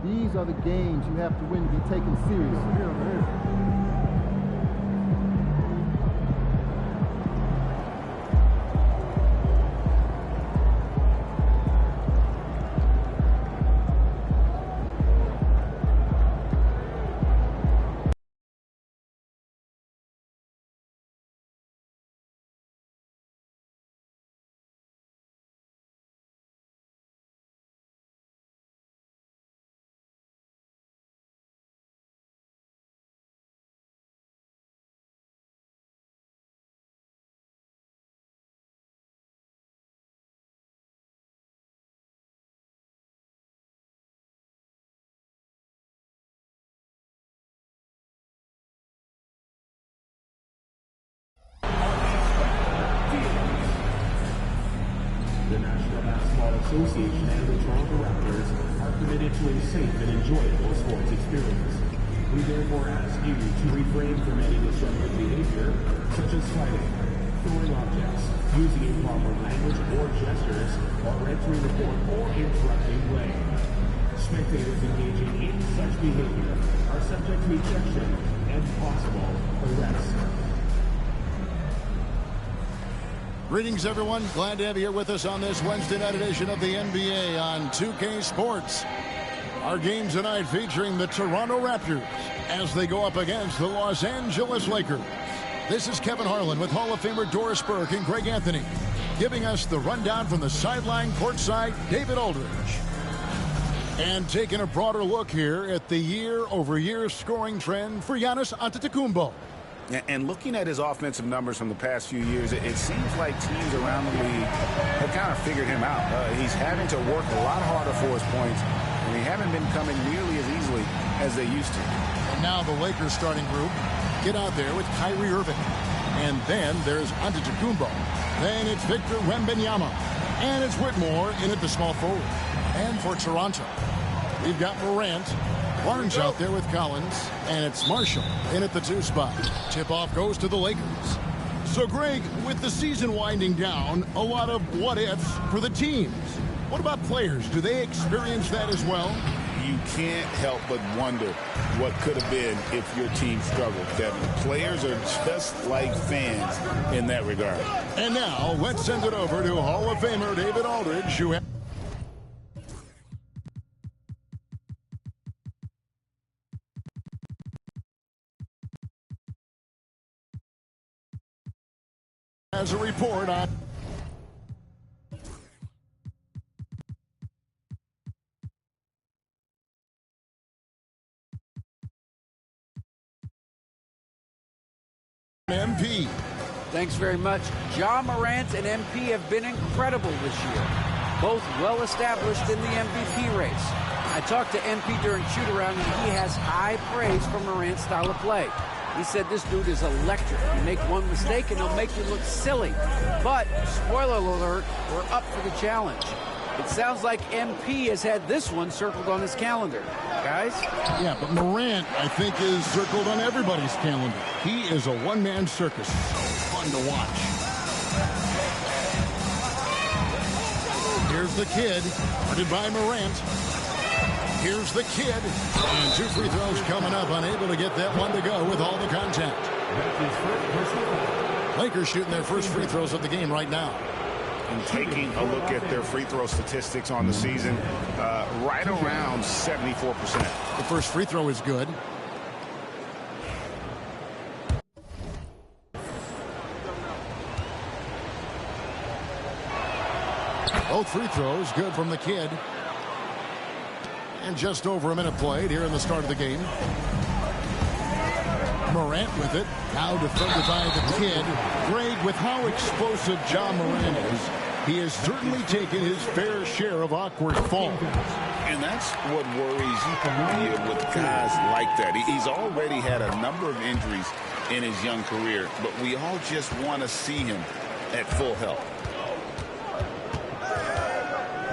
These are the games you have to win to be taken seriously. The National Basketball Association and the Toronto Raptors are committed to a safe and enjoyable sports experience. We therefore ask you to refrain from any disruptive behavior, such as fighting, throwing objects, using improper language or gestures, or entering the court or interrupting play. Spectators engaging in such behavior are subject to ejection and possible arrest. Greetings, everyone. Glad to have you here with us on this Wednesday night edition of the NBA on 2K Sports. Our game tonight featuring the Toronto Raptors as they go up against the Los Angeles Lakers. This is Kevin Harlan with Hall of Famer Doris Burke and Greg Anthony, giving us the rundown from the sideline courtside, David Aldridge. And taking a broader look here at the year-over-year scoring trend for Giannis Antetokounmpo. And looking at his offensive numbers from the past few years, it seems like teams around the league have kind of figured him out. He's having to work a lot harder for his points, and they haven't been coming nearly as easily as they used to. And now the Lakers starting group get out there with Kyrie Irving. And then there's Antetokounmpo. Then it's Victor Wembanyama. And it's Whitmore in at the small forward. And for Toronto, we've got Morant. Barnes out there with Collins, and it's Marshall in at the 2 spot. Tip-off goes to the Lakers. So, Greg, with the season winding down, a lot of what-ifs for the teams. What about players? Do they experience that as well? You can't help but wonder what could have been if your team struggled. That players are just like fans in that regard. And now, let's send it over to Hall of Famer David Aldridge, who has a report on MP. Thanks very much. Ja Morant and MP have been incredible this year. Both well established in the MVP race. I talked to MP during shoot-around, and he has high praise for Morant's style of play. He said this dude is electric. You make one mistake and he'll make you look silly. But, spoiler alert, we're up for the challenge. It sounds like MP has had this one circled on his calendar. Guys? Yeah, but Morant, I think, is circled on everybody's calendar. He is a one-man circus. So fun to watch. Here's the kid, guarded by Morant. Here's the kid. And 2 free throws coming up, unable to get that one to go with all the contact. Lakers shooting their first free throws of the game right now. And taking a look at their free throw statistics on the season, right around 74%. The first free throw is good. Both free throws good from the kid. And just over a minute played here in the start of the game. Morant with it. Now defended by the kid. Greg, with how explosive Ja Morant is, he has certainly taken his fair share of awkward falls. And that's what worries you with guys like that. He's already had a number of injuries in his young career, but we all just want to see him at full health.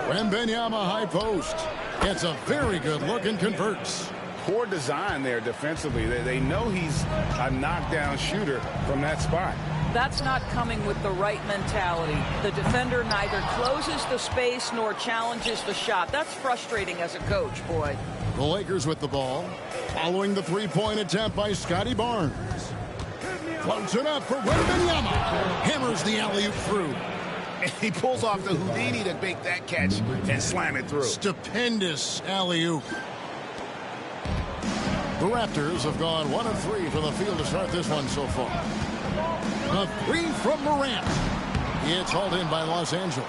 Wembanyama high post. Gets a very good look and converts. Poor design there defensively. They know he's a knockdown shooter from that spot. That's not coming with the right mentality. The defender neither closes the space nor challenges the shot. That's frustrating as a coach, boy. The Lakers with the ball, following the three-point attempt by Scotty Barnes. Floats it up for Wembanyama. Hammers the alley-oop through. And he pulls off the Houdini to make that catch and slam it through. Stupendous alley-oop. The Raptors have gone 1 of 3 from the field to start this one so far. A 3 from Morant. It's hauled in by Los Angeles.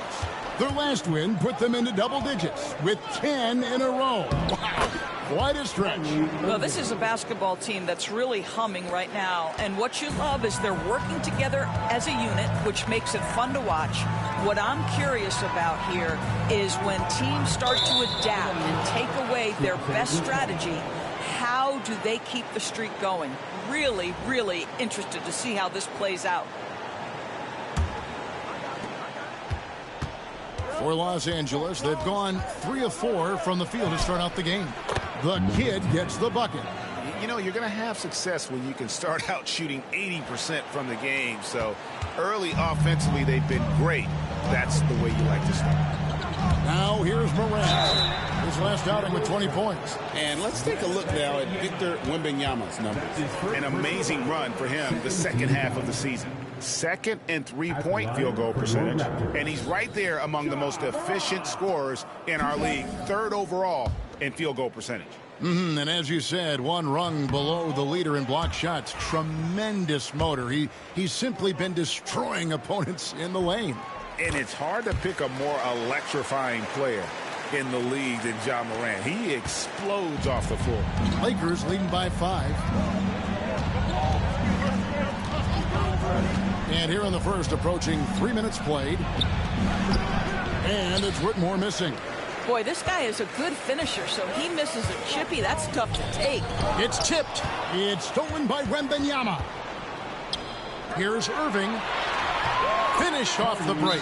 Their last win put them into double digits with 10 in a row. Wow, quite a stretch. Well, this is a basketball team that's really humming right now. And what you love is they're working together as a unit, which makes it fun to watch. What I'm curious about here is when teams start to adapt and take away their best strategy, how do they keep the streak going? Really, really interested to see how this plays out. For Los Angeles, they've gone 3 of 4 from the field to start out the game. The kid gets the bucket. You know, you're going to have success when you can start out shooting 80% from the game. So early offensively, they've been great. That's the way you like to start. Now here's Morant. His last outing with 20 points. And let's take a look now at Victor Wembanyama's numbers. An amazing run for him the second half of the season. Second in three-point field goal percentage. And he's right there among the most efficient scorers in our league. Third overall in field goal percentage. And as you said, 1 rung below the leader in block shots. Tremendous motor. He's simply been destroying opponents in the lane. And it's hard to pick a more electrifying player in the league than Ja Morant. He explodes off the floor. Lakers leading by 5. And here in the first, approaching 3 minutes played. And it's Whitmore missing. Boy, this guy is a good finisher, so he misses a chippy. That's tough to take. It's tipped. It's stolen by Wembanyama. Here's Irving. Finish off the break.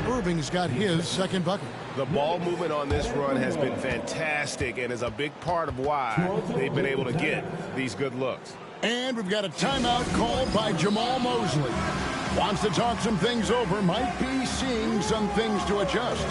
Irving's got his second bucket. The ball movement on this run has been fantastic and is a big part of why they've been able to get these good looks. And we've got a timeout called by Jamal Mosley. Wants to talk some things over. Might be seeing some things to adjust.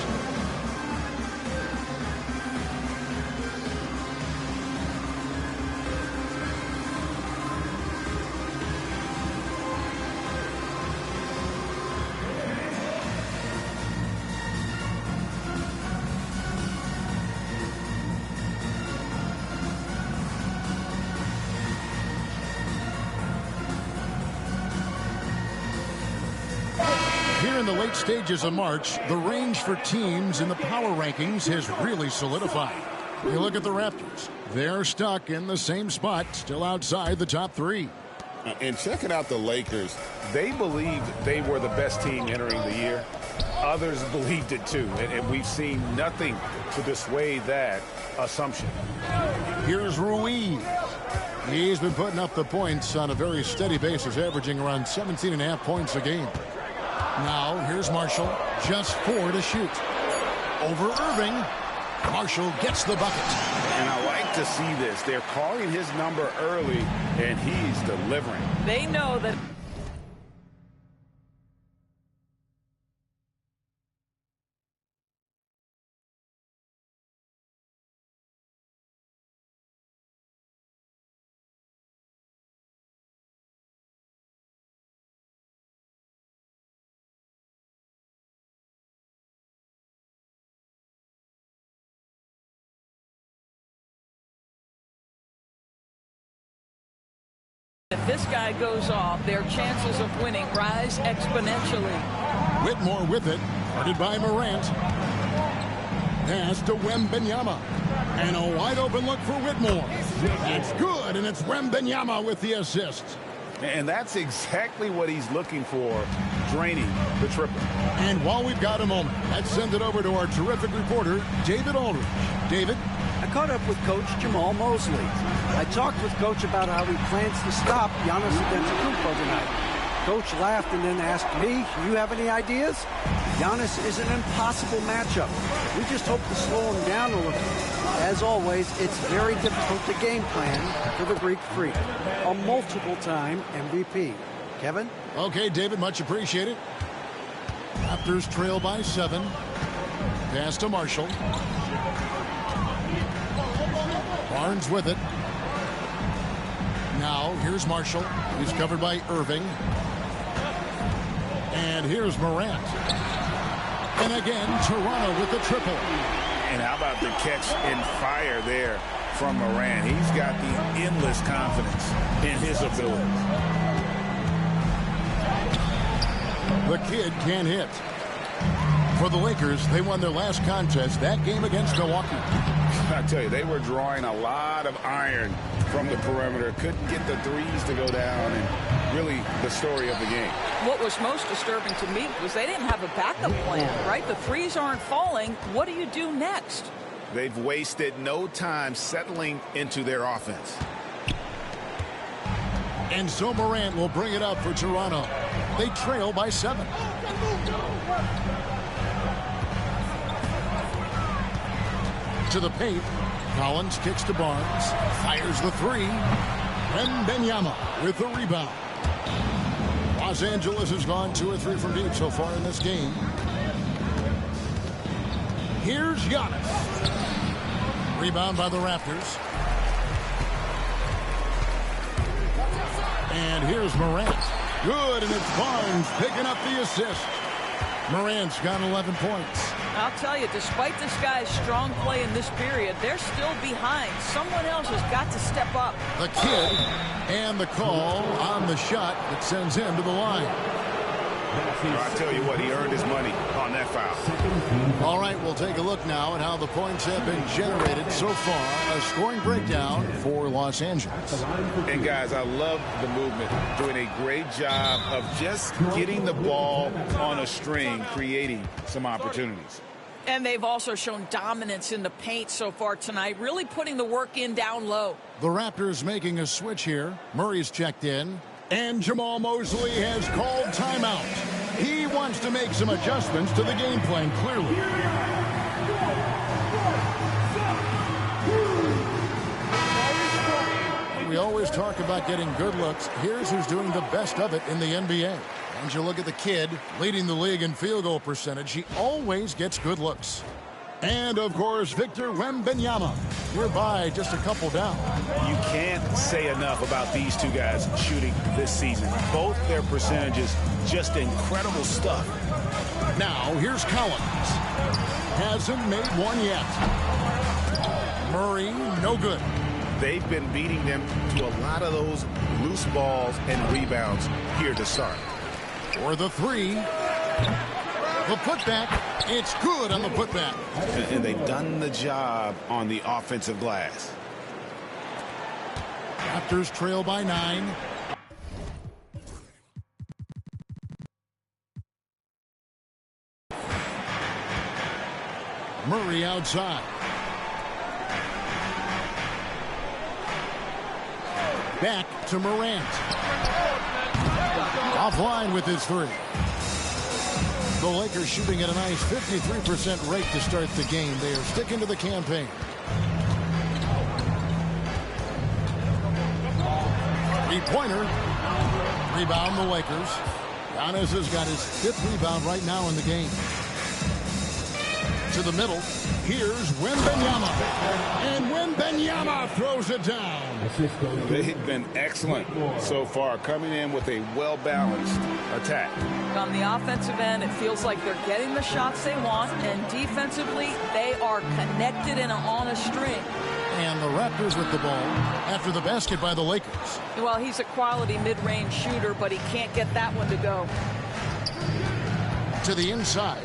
In the late stages of March, the range for teams in the power rankings has really solidified. You look at the Raptors. They're stuck in the same spot, still outside the top 3. And checking out the Lakers, they believed they were the best team entering the year. Others believed it too, and we've seen nothing to dissuade that assumption. Here's Ruiz. He's been putting up the points on a very steady basis, averaging around 17.5 points a game. Now, here's Marshall, just 4 to shoot. Over Irving, Marshall gets the bucket. And I like to see this. They're calling his number early, and he's delivering. They know that. If this guy goes off, their chances of winning rise exponentially. Whitmore with it, guarded by Morant. Pass to Wembanyama. And a wide open look for Whitmore. It's good, and it's Wembanyama with the assist. And that's exactly what he's looking for, draining the triple. And while we've got a moment, let's send it over to our terrific reporter, David Aldridge. David? I caught up with Coach Jamal Mosley. I talked with Coach about how he plans to stop Giannis Antetokounmpo tonight. Coach laughed and then asked me, "You have any ideas?" Giannis is an impossible matchup. We just hope to slow him down a little. As always, it's very difficult to game plan for the Greek Freak, a multiple-time MVP. Kevin? Okay, David, much appreciated. Raptors trail by 7. Pass to Marshall. Barnes with it. Now, here's Marshall. He's covered by Irving. And here's Morant. And again, Toronto with the triple. And how about the catch and fire there from Morant? He's got the endless confidence in his ability. The kid can't hit. For the Lakers, they won their last contest, that game against Milwaukee. I tell you, they were drawing a lot of iron from the perimeter. Couldn't get the threes to go down, and really the story of the game. What was most disturbing to me was they didn't have a backup plan, right? The threes aren't falling. What do you do next? They've wasted no time settling into their offense. And so Morant will bring it up for Toronto. They trail by 7. To the paint. Collins kicks to Barnes. Fires the 3. Wembanyama with the rebound. Los Angeles has gone 2 or 3 from deep so far in this game. Here's Giannis. Rebound by the Raptors. And here's Morant. Good, and it's Barnes picking up the assist. Morant's got 11 points. I'll tell you, despite this guy's strong play in this period, they're still behind. Someone else has got to step up. The kid and the call on the shot that sends him to the line. I tell you what, he earned his money on that foul. All right, we'll take a look now at how the points have been generated so far. A scoring breakdown for Los Angeles. And guys, I love the movement. Doing a great job of just getting the ball on a string, creating some opportunities. And they've also shown dominance in the paint so far tonight, really putting the work in down low. The Raptors making a switch here. Murray's checked in. And Jamal Mosley has called timeout. He wants to make some adjustments to the game plan, clearly. We always talk about getting good looks. Here's who's doing the best of it in the NBA. And you look at the kid leading the league in field goal percentage. He always gets good looks. And, of course, Victor Wembanyama. Nearby, just a couple down. You can't say enough about these two guys shooting this season. Both their percentages, just incredible stuff. Now, here's Collins. Hasn't made one yet. Murray, no good. They've been beating them to a lot of those loose balls and rebounds here to start. For the 3. The putback. It's good on the putback. And they've done the job on the offensive glass. Raptors trail by 9. Murray outside. Back to Morant. Offline with his 3. The Lakers shooting at a nice 53% rate to start the game. They are sticking to the campaign. Three-pointer. Rebound the Lakers. Giannis has got his 5th rebound right now in the game. To the middle. Here's Wembanyama. And Wembanyama throws it down. They've been excellent so far, coming in with a well-balanced attack. On the offensive end, it feels like they're getting the shots they want, and defensively, they are connected and on a string. And the Raptors with the ball after the basket by the Lakers. Well, he's a quality mid-range shooter, but he can't get that one to go. To the inside.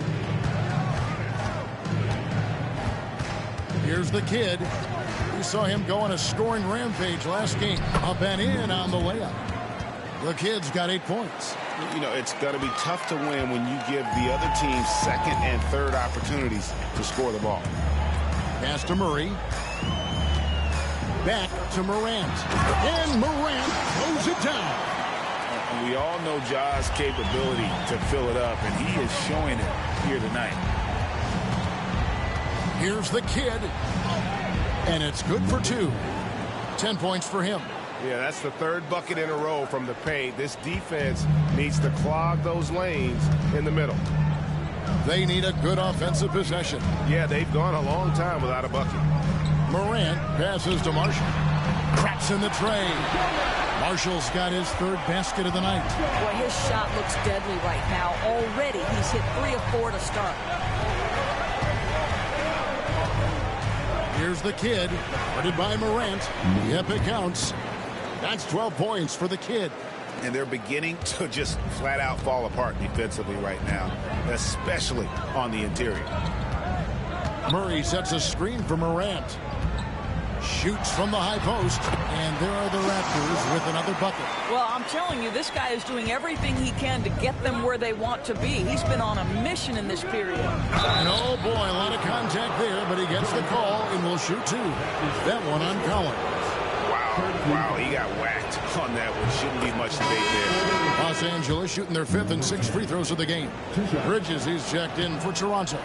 Here's the kid. We saw him go on a scoring rampage last game. Up and in on the layup. The kid's got 8 points. You know, it's going to be tough to win when you give the other team 2nd and 3rd opportunities to score the ball. Pass to Murray. Back to Morant. And Morant throws it down. We all know Ja's capability to fill it up, and he is showing it here tonight. Here's the kid. And it's good for 2. 10 points for him. Yeah, that's the third bucket in a row from the paint. This defense needs to clog those lanes in the middle. They need a good offensive possession. Yeah, they've gone a long time without a bucket. Morant passes to Marshall. Cracks in the tray. Marshall's got his third basket of the night. Boy, his shot looks deadly right now. Already, he's hit 3 of 4 to start. Here's the kid, guarded by Morant. The epic counts. That's 12 points for the kid. And they're beginning to just flat out fall apart defensively right now, especially on the interior. Murray sets a screen for Morant. Shoots from the high post, and there are the Raptors with another bucket. Well, I'm telling you, this guy is doing everything he can to get them where they want to be. He's been on a mission in this period. And oh boy, a lot of contact there, but he gets the call and will shoot 2. That one on Collins. Wow, he got whacked on that one. Shouldn't be much debate there. Los Angeles shooting their 5th and 6th free throws of the game. Bridges, he's checked in for Toronto.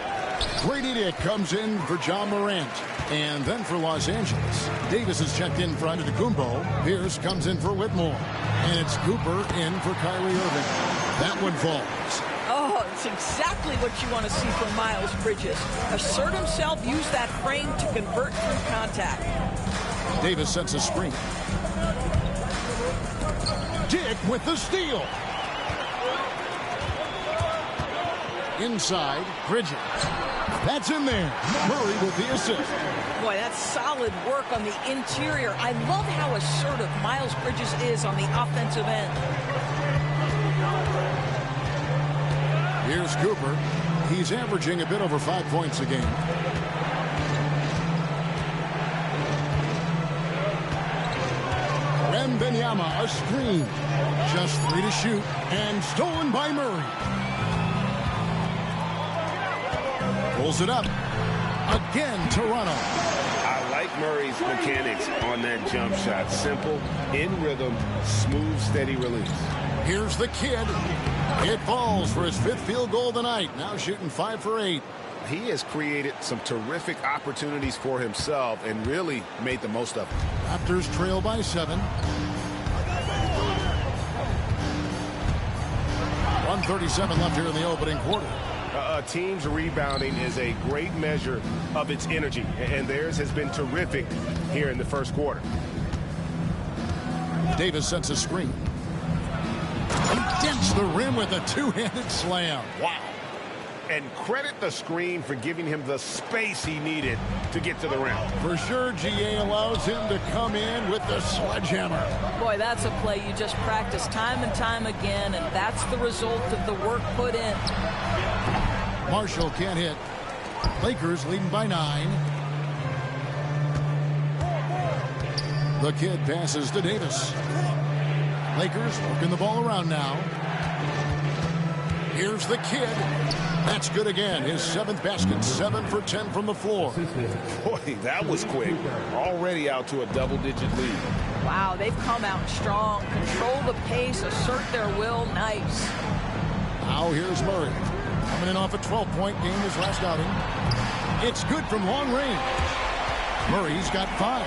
Grady Dick comes in for Ja Morant. And then for Los Angeles, Davis is checked in for Antetokounmpo. Pierce comes in for Whitmore. And it's Cooper in for Kyrie Irving. That one falls. Oh, it's exactly what you want to see from Miles Bridges. Assert himself, use that frame to convert through contact. Davis sets a screen. Dick with the steal. Inside, Bridges. That's in there. Murray with the assist. Boy, that's solid work on the interior. I love how assertive Miles Bridges is on the offensive end. Here's Cooper. He's averaging a bit over 5 points a game. Wembanyama, a screen. Just 3 to shoot. And stolen by Murray. Pulls it up. Again, Toronto. I like Murray's mechanics on that jump shot. Simple, in rhythm, smooth, steady release. Here's the kid. It falls for his 5th field goal of the night. Now shooting 5 for 8. He has created some terrific opportunities for himself and really made the most of it. Raptors trail by 7. 1:37 left here in the opening quarter. A team's rebounding is a great measure of its energy, and theirs has been terrific here in the first quarter. Davis sets a screen. He dents the rim with a 2-handed slam. Wow. And credit the screen for giving him the space he needed to get to the rim. For sure, GA allows him to come in with the sledgehammer. Boy, that's a play you just practice time and time again, and that's the result of the work put in. Marshall can't hit. Lakers leading by 9. The kid passes to Davis. Lakers working the ball around now. Here's the kid. That's good again. His 7th basket, 7 for 10 from the floor. Boy, that was quick. Already out to a double-digit lead. Wow, they've come out strong. Control the pace, assert their will. Nice. Now here's Murray. Coming in off a 12-point game his last outing. It's good from long range. Murray's got 5.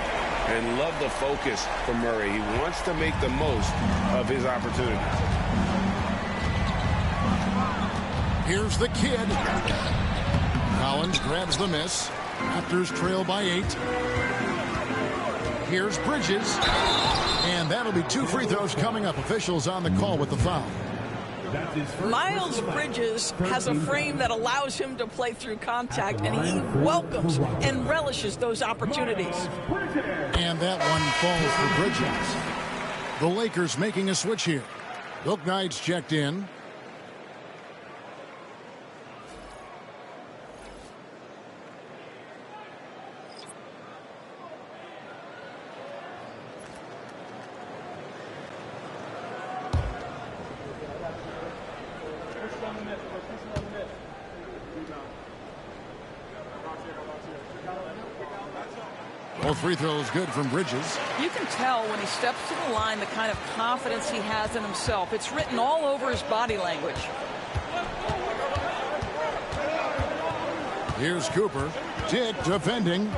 And love the focus from Murray. He wants to make the most of his opportunity. Here's the kid. Collins grabs the miss. Raptors trail by 8. Here's Bridges. And that'll be 2 free throws coming up. Officials on the call with the foul. Miles Bridges has a frame that allows him to play through contact, and he welcomes and relishes those opportunities. And that one falls for Bridges. The Lakers making a switch here. Look, Knight's checked in. Both free throws good from Bridges. You can tell when he steps to the line the kind of confidence he has in himself. It's written all over his body language. Here's Cooper. Dick defending.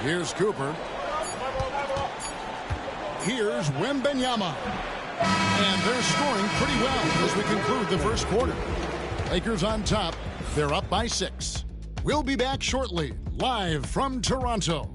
Here's Cooper. Here's Wembanyama. And they're scoring pretty well as we conclude the first quarter. Lakers on top. They're up by 6. We'll be back shortly, live from Toronto.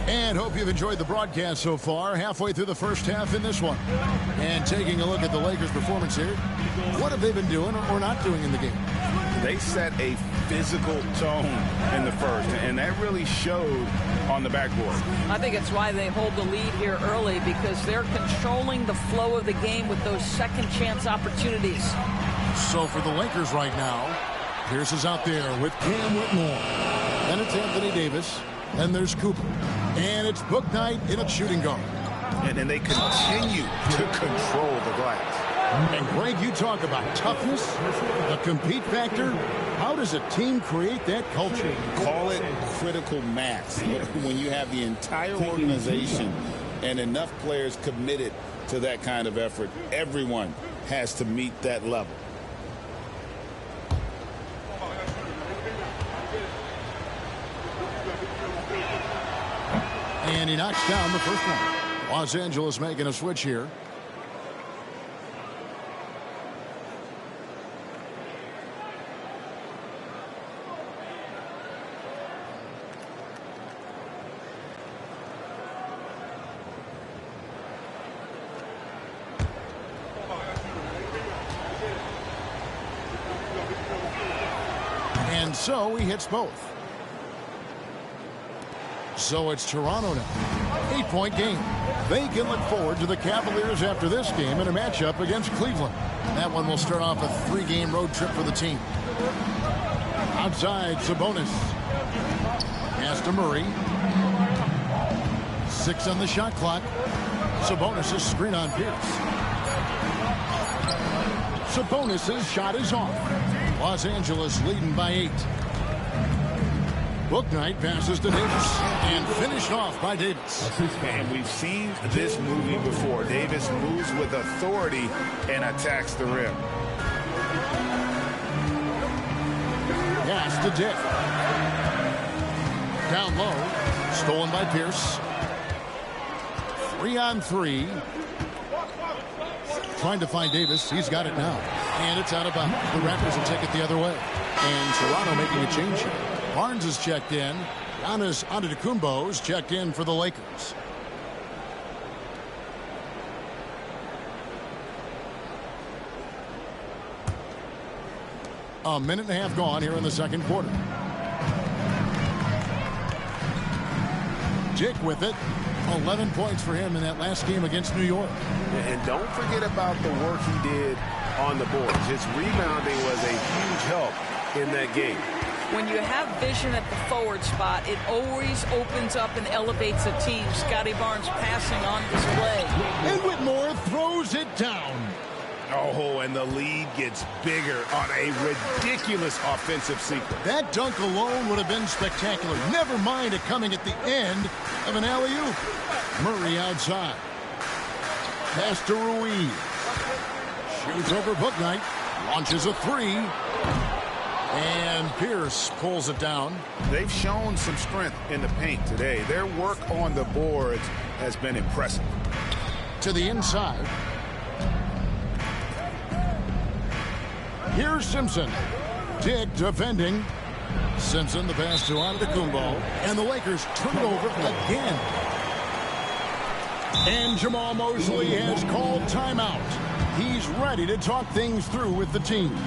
And hope you've enjoyed the broadcast so far. Halfway through the first half in this one. And taking a look at the Lakers' performance here. What have they been doing or not doing in the game? They set a physical tone in the first, and that really showed on the backboard. I think it's why they hold the lead here early, because they're controlling the flow of the game with those second chance opportunities. So for the Lakers right now, Pierce is out there with Cam Whitmore. Then it's Anthony Davis. Then there's Cooper. And it's Book Knight in a shooting guard. And they continue to control the glass. And Greg, you talk about toughness, the compete factor. How does a team create that culture? Call it critical mass. When you have the entire organization and enough players committed to that kind of effort, everyone has to meet that level. And he knocks down the first one. Los Angeles making a switch here. And so he hits both. So it's Toronto now. 8-point game. They can look forward to the Cavaliers after this game in a matchup against Cleveland. That one will start off a 3-game road trip for the team. Outside, Sabonis. Pass to Murray. 6 on the shot clock. Sabonis' screen on Pierce. Sabonis' shot is off. Los Angeles leading by 8. Book Knight passes to Davis and finished off by Davis. And we've seen this movie before. Davis moves with authority and attacks the rim. Pass to Dick. Down low. Stolen by Pierce. 3-on-3. Trying to find Davis. He's got it now. And it's out of bounds. The Raptors will take it the other way. And Toronto making a change here. Barnes is checked in. Giannis Antetokounmpo's checked in for the Lakers. A minute and a half gone here in the second quarter. Dick with it. 11 points for him in that last game against New York. And don't forget about the work he did on the boards. His rebounding was a huge help in that game. When you have vision at the forward spot, it always opens up and elevates a team. Scotty Barnes passing on display. And Whitmore throws it down. Oh, and the lead gets bigger on a ridiculous offensive sequence. That dunk alone would have been spectacular. Never mind it coming at the end of an alley-oop. Murray outside. Pass to Ruiz. Shoots over Book Knight. Launches a 3. And Pierce pulls it down. They've shown some strength in the paint today. Their work on the boards has been impressive. To the inside. Here's Simpson. Dick defending. Simpson, the pass to Antetokounmpo. And the Lakers turn it over again. And Jamal Mosley has called timeout. He's ready to talk things through with the team.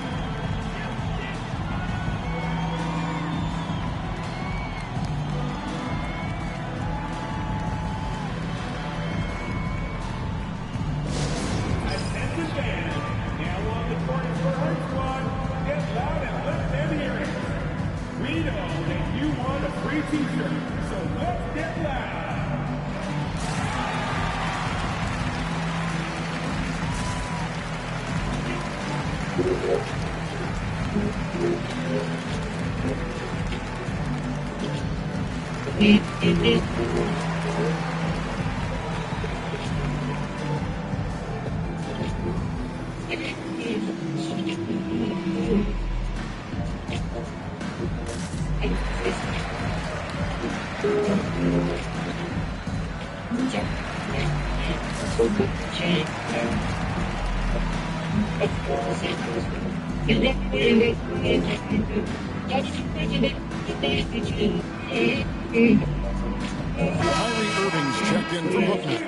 Kyrie Irving's checked in for Brooklyn.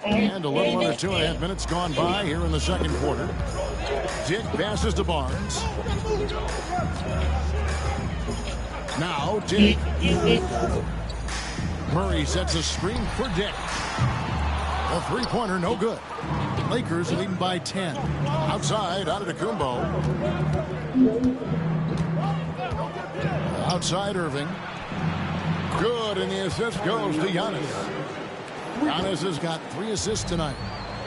And a little under 2.5 minutes gone by here in the second quarter. Dick passes to Barnes. Now Dick. Murray sets a screen for Dick. A three-pointer, no good. Lakers leading by 10. Outside, Antetokounmpo. Outside, Irving. Good, and the assist goes to Giannis. Giannis has got 3 assists tonight.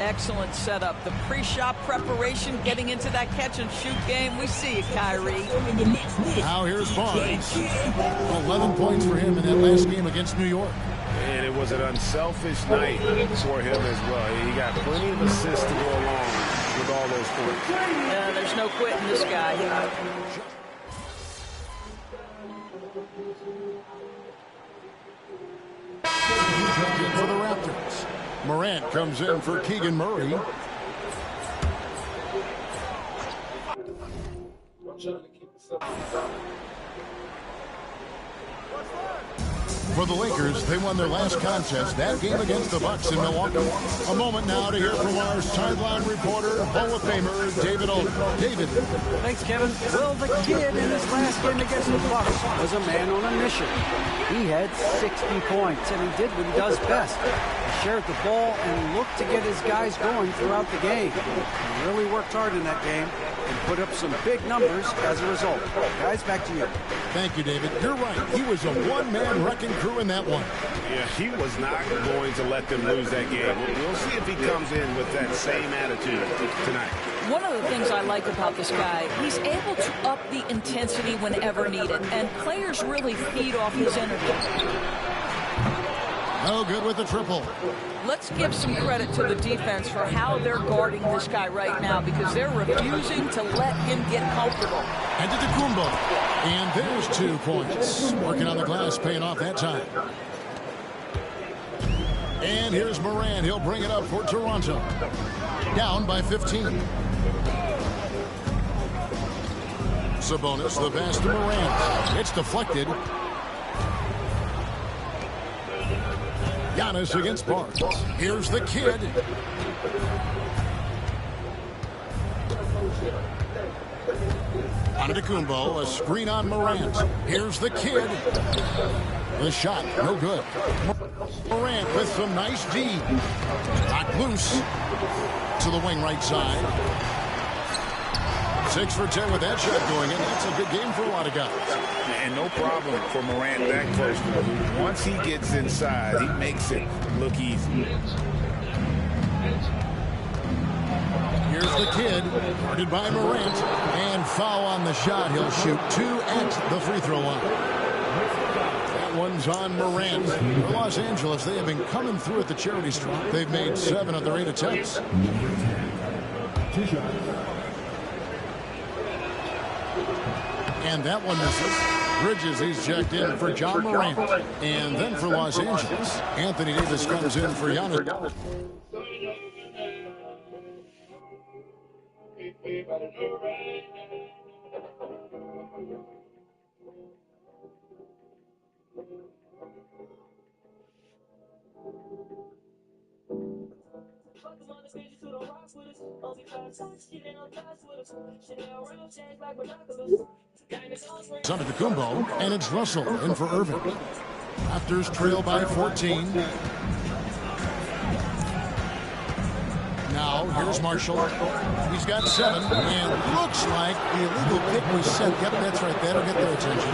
Excellent setup. The pre-shot preparation, getting into that catch-and-shoot game. We see it, Kyrie. Now here's Barnes. 11 points for him in that last game against New York. And it was an unselfish night for him as well. He got plenty of assists to go along with all those points. Yeah, there's no quitting this guy. For the Raptors, Morant comes in for Keegan Murray. For the Lakers, they won their last contest, that game against the Bucks in Milwaukee. A moment now to hear from our sideline reporter, Hall of Famer, David Olden. David. Thanks, Kevin. Well, the kid in his last game against the Bucks was a man on a mission. He had 60 points, and he did what he does best. He shared the ball and looked to get his guys going throughout the game. He really worked hard in that game and put up some big numbers as a result. Guys, back to you. Thank you, David. You're right. He was a one-man wrecking crew in that one. Yeah, he was not going to let them lose that game. We'll see if he comes in with that same attitude tonight. One of the things I like about this guy, he's able to up the intensity whenever needed, and players really feed off his energy. No good with the triple. Let's give some credit to the defense for how they're guarding this guy right now, because they're refusing to let him get comfortable. Antetokounmpo. And there's 2 points. Working on the glass, paying off that time. And here's Morant. He'll bring it up for Toronto. Down by 15. Sabonis, the pass to Morant. It's deflected. Giannis against Barnes. Here's the kid. Antetokounmpo, a screen on Morant. Here's the kid. The shot, no good. Morant with some nice D. Knocked loose to the wing right side. 6 for 10 with that shot going in. That's a good game for a lot of guys. And no problem for Morant that close to the hoop. Once he gets inside, he makes it look easy. Here's the kid, guarded by Morant, and foul on the shot. He'll shoot 2 at the free throw line. That one's on Morant. For Los Angeles, they have been coming through at the charity stripe. They've made 7 of their 8 attempts. And that one misses. Bridges, he's checked in for Ja Morant. And then for Los Angeles, Anthony Davis comes in for Giannis. Antetokounmpo, and it's Russell in for Irving. Raptors trail by 14. Now, here's Marshall. He's got 7, and looks like the illegal pick was set. Yep, that's right. That'll get their attention.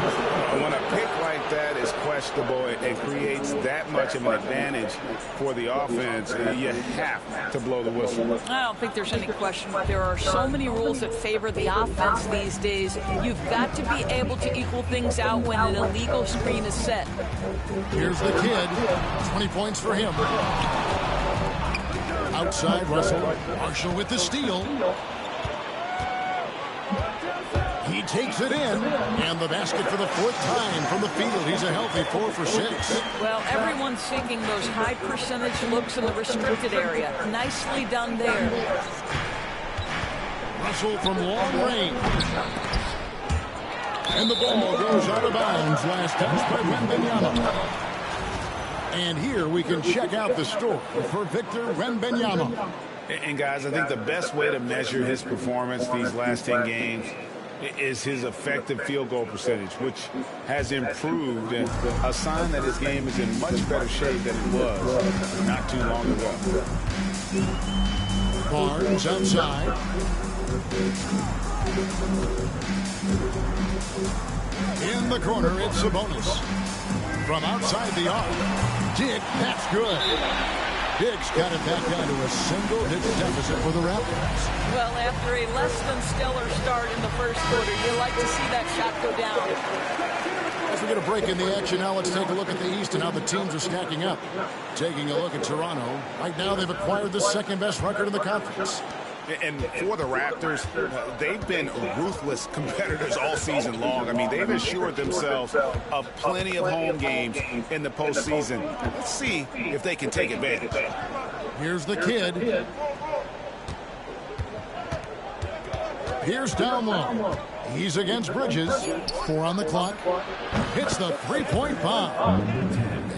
When a pick like like that is questionable and creates that much of an advantage for the offense, you have to blow the whistle. I don't think there's any question. There are so many rules that favor the offense these days. You've got to be able to equal things out when an illegal screen is set. Here's the kid. 20 points for him. Outside, Russell. Marshall with the steal. He takes it in, and the basket for the fourth time from the field. He's a healthy 4 for 6. Well, everyone's seeking those high percentage looks in the restricted area. Nicely done there. Russell from long range. And the ball goes out of bounds. Last touch by Wembanyama. And here we can check out the score for Victor Wembanyama. And guys, I think the best way to measure his performance these last 10 games is his effective field goal percentage, which has improved, and a sign that his game is in much better shape than it was not too long ago. Barnes outside. In the corner, it's Sabonis. From outside the arc, Dick, that's good. Dick's got it back down to a single-hit deficit for the Raptors. Well, after a less than stellar start in the first quarter, you like to see that shot go down. As we get a break in the action now, let's take a look at the East and how the teams are stacking up. Taking a look at Toronto, right now they've acquired the second-best record in the conference. And for the Raptors, they've been ruthless competitors all season long. I mean, they've assured themselves of plenty of home games in the postseason. Let's see if they can take advantage. Here's the kid. Here's down low. He's against Bridges. 4 on the clock. Hits the three-point bomb.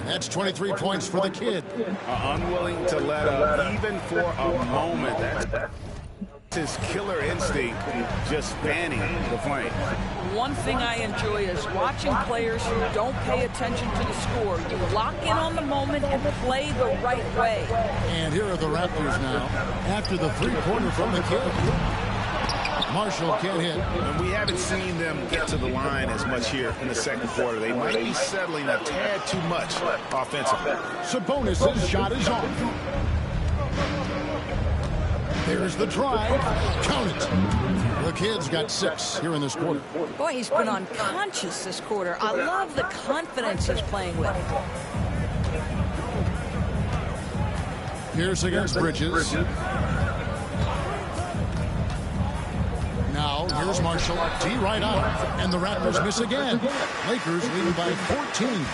That's 23 points for the kid. Unwilling to let up even for a moment. That's his killer instinct, just spanning the flank. One thing I enjoy is watching players who don't pay attention to the score. You lock in on the moment and play the right way. And here are the Raptors now after the three-pointer from the kid. Marshall can't hit. And we haven't seen them get to the line as much here in the second quarter. They might be settling a tad too much offensively. Sabonis' shot is off. There's the drive. Count it. The kid's got 6 here in this quarter. Boy, he's been unconscious this quarter. I love the confidence he's playing with. Pierce against Bridges. Now, here's Marshall. D right out. And the Raptors miss again. Lakers leading by 14.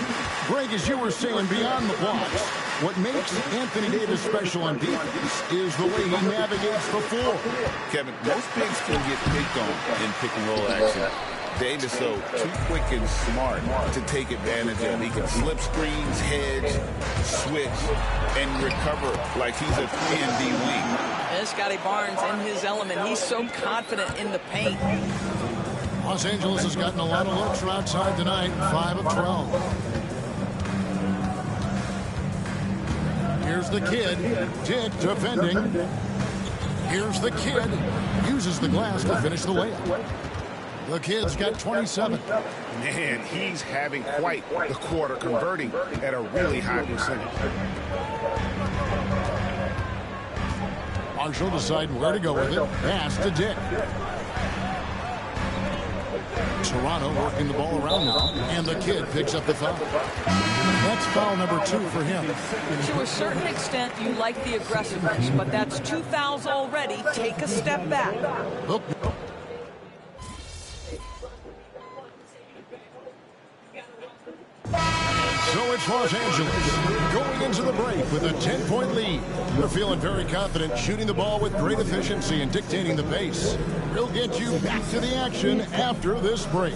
Greg, as you were saying, beyond the blocks, what makes Anthony Davis special on defense is the way he navigates the floor. Kevin, most bigs can get picked on in pick-and-roll action. Davis, though, too quick and smart to take advantage of. He can slip screens, hedge, switch, and recover like he's a 3-and-D wing. And Scotty Barnes in his element. He's so confident in the paint. Los Angeles has gotten a lot of looks from outside tonight. 5 of 12. Here's the kid. Dick defending. Here's the kid. Uses the glass to finish the layup. The kid's got 27. Man, he's having quite the quarter, converting at a really high percentage. Marshall deciding where to go with it. Pass to Dick. Toronto working the ball around now. And the kid picks up the foul. That's foul number 2 for him. To a certain extent, you like the aggressiveness, but that's 2 fouls already. Take a step back. Look. So it's Los Angeles going into the break with a 10-point lead. They're feeling very confident, shooting the ball with great efficiency and dictating the pace. We'll get you back to the action after this break.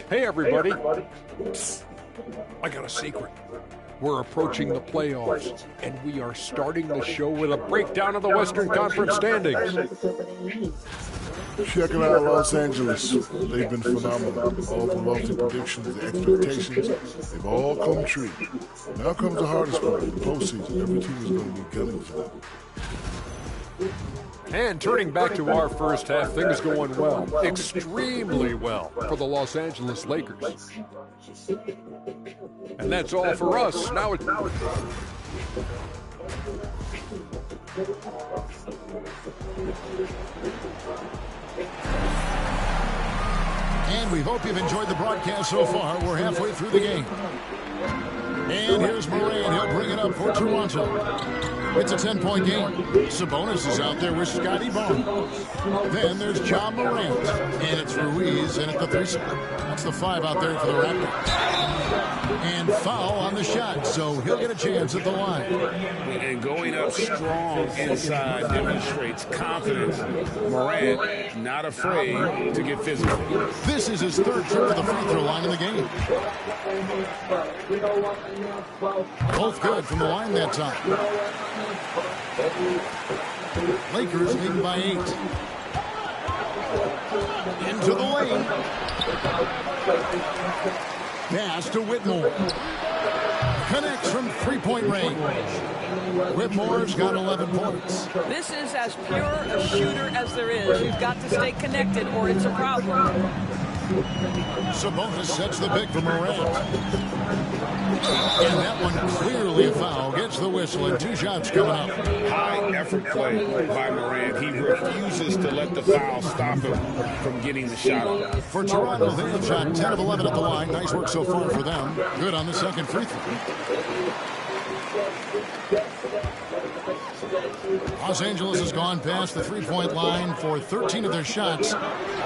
Hey, everybody. I got a secret. We're approaching the playoffs, and we are starting the show with a breakdown of the Western Conference standings. Check it out, Los Angeles. They've been phenomenal. All the lofty predictions, the expectations, they've all come true. Now comes the hardest part, the postseason. Every team is going to be gunning for that. And turning back to our first half, things going well, extremely well for the Los Angeles Lakers. And that's all for us. Now it's... And we hope you've enjoyed the broadcast so far. We're halfway through the game. And here's Morant. He'll bring it up for Toronto. It's a 10-point game. Sabonis is out there with Scotty Barnes. Then there's Ja Morant. And it's Ruiz in at the 3 spot. That's the 5 out there for the Raptors. And foul on the shot, so he'll get a chance at the line. And going up strong inside demonstrates confidence. Morant not afraid to get physical. This is his 3rd trip to the free throw line in the game. Both good from the line that time. Lakers leading by 8. Into the lane. Pass to Whitmore. Connects from 3-point range. Whitmore's got 11 points. This is as pure a shooter as there is. You've got to stay connected or it's a problem. Sabonis sets the pick for Morant. And that one clearly a foul. Gets the whistle and 2 shots coming up. High effort play by Morant. He refuses to let the foul stop him from getting the shot off. For Toronto, they have shot 10 of 11 at the line. Nice work so far for them. Good on the second free throw. Los Angeles has gone past the 3-point line for 13 of their shots.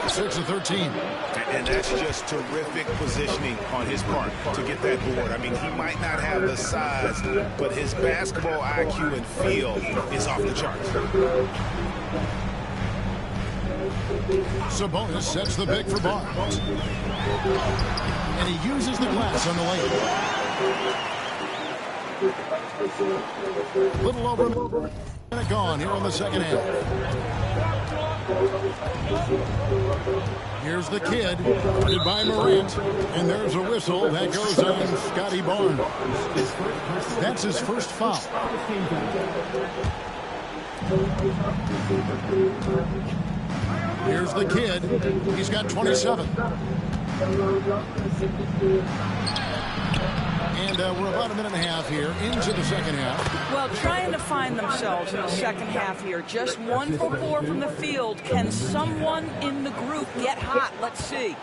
6 of 13. And that's just terrific positioning on his part to get that board. I mean, he might not have the size, but his basketball IQ and feel is off the charts. Sabonis sets the pick for Barnes. And he uses the glass on the lane. Little over a minute gone here in the second half. Here's the kid, guarded by Morant, and there's a whistle that goes on Scotty Barnes. That's his first foul. Here's the kid. He's got 27. And we're about a minute and a half here into the second half. Well, trying to find themselves in the second half here. Just 1 for 4 from the field. Can someone in the group get hot? Let's see.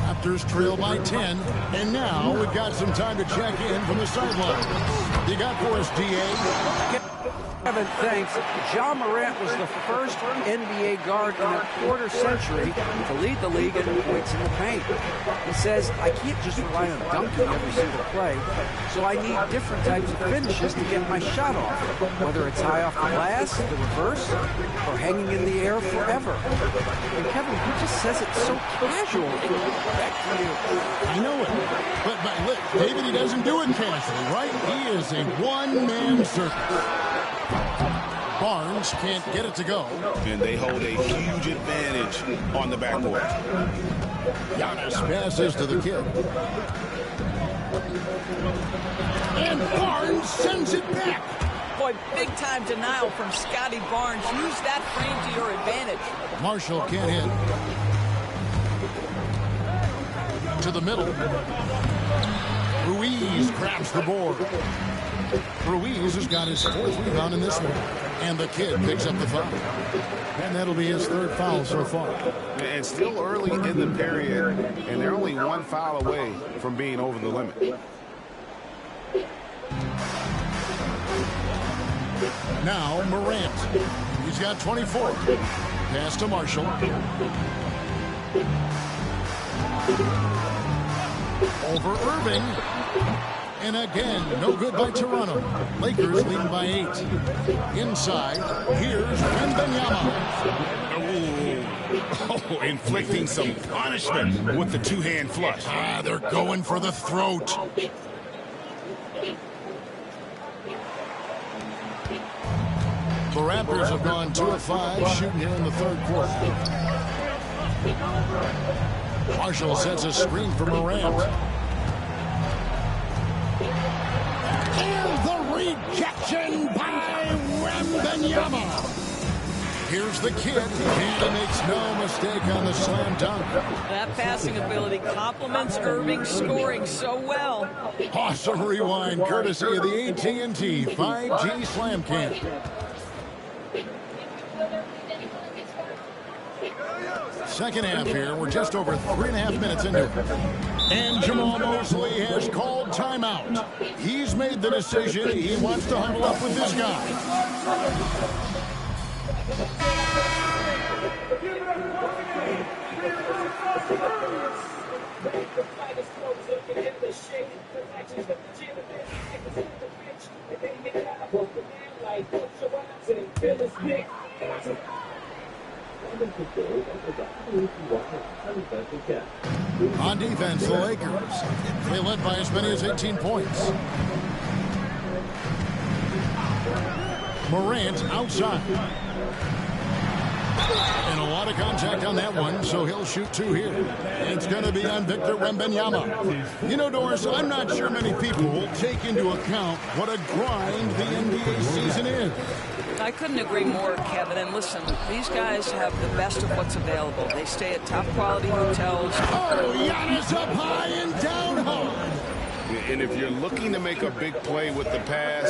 Raptors trail by 10. And now we've got some time to check in from the sideline. You got for us, DA? Kevin, thanks. Ja Morant was the first NBA guard in a quarter century to lead the league in points in the paint. He says, I can't just rely on dunking every single play, so I need different types of finishes to get my shot off, whether it's high off the glass, the reverse, or hanging in the air forever. And Kevin, he just says it so casual. Back to you. I know it. But look, David, he doesn't do it casually, right? He is a one-man circus. Barnes can't get it to go. And they hold a huge advantage on the backboard. Giannis passes to the kid. And Barnes sends it back. Boy, big-time denial from Scotty Barnes. Use that frame to your advantage. Marshall can't hit. To the middle. Ruiz grabs the board. Ruiz has got his 4th rebound in this one. And the kid picks up the foul. And that'll be his 3rd foul so far. And still early in the period, and they're only 1 foul away from being over the limit. Now Morant. He's got 24. Pass to Marshall. Over Irving. And again, no good by Toronto. Lakers leading by 8. Inside, here's Wembanyama. Oh, inflicting some punishment with the 2-hand flush. They're going for the throat. The Raptors have gone 2 of 5 shooting here in the third quarter. Marshall sets a screen for Morant. And the rejection by Wembanyama. Here's the kid, and he makes no mistake on the slam dunk. That passing ability complements Irving's scoring so well. Awesome rewind, courtesy of the AT&T 5G Slam Cam. Second half here. We're just over 3.5 minutes into it. And Jamal Mosley has called timeout. He's made the decision. He wants to huddle up with this guy. On defense, the Lakers. They led by as many as 18 points. Morant outside. And a lot of contact on that one, so he'll shoot 2 here. It's going to be on Victor Wembanyama. You know, Doris, I'm not sure many people will take into account what a grind the NBA season is. I couldn't agree more, Kevin. And listen, these guys have the best of what's available. They stay at top-quality hotels. Oh, Giannis up high and down hard. And if you're looking to make a big play with the pass,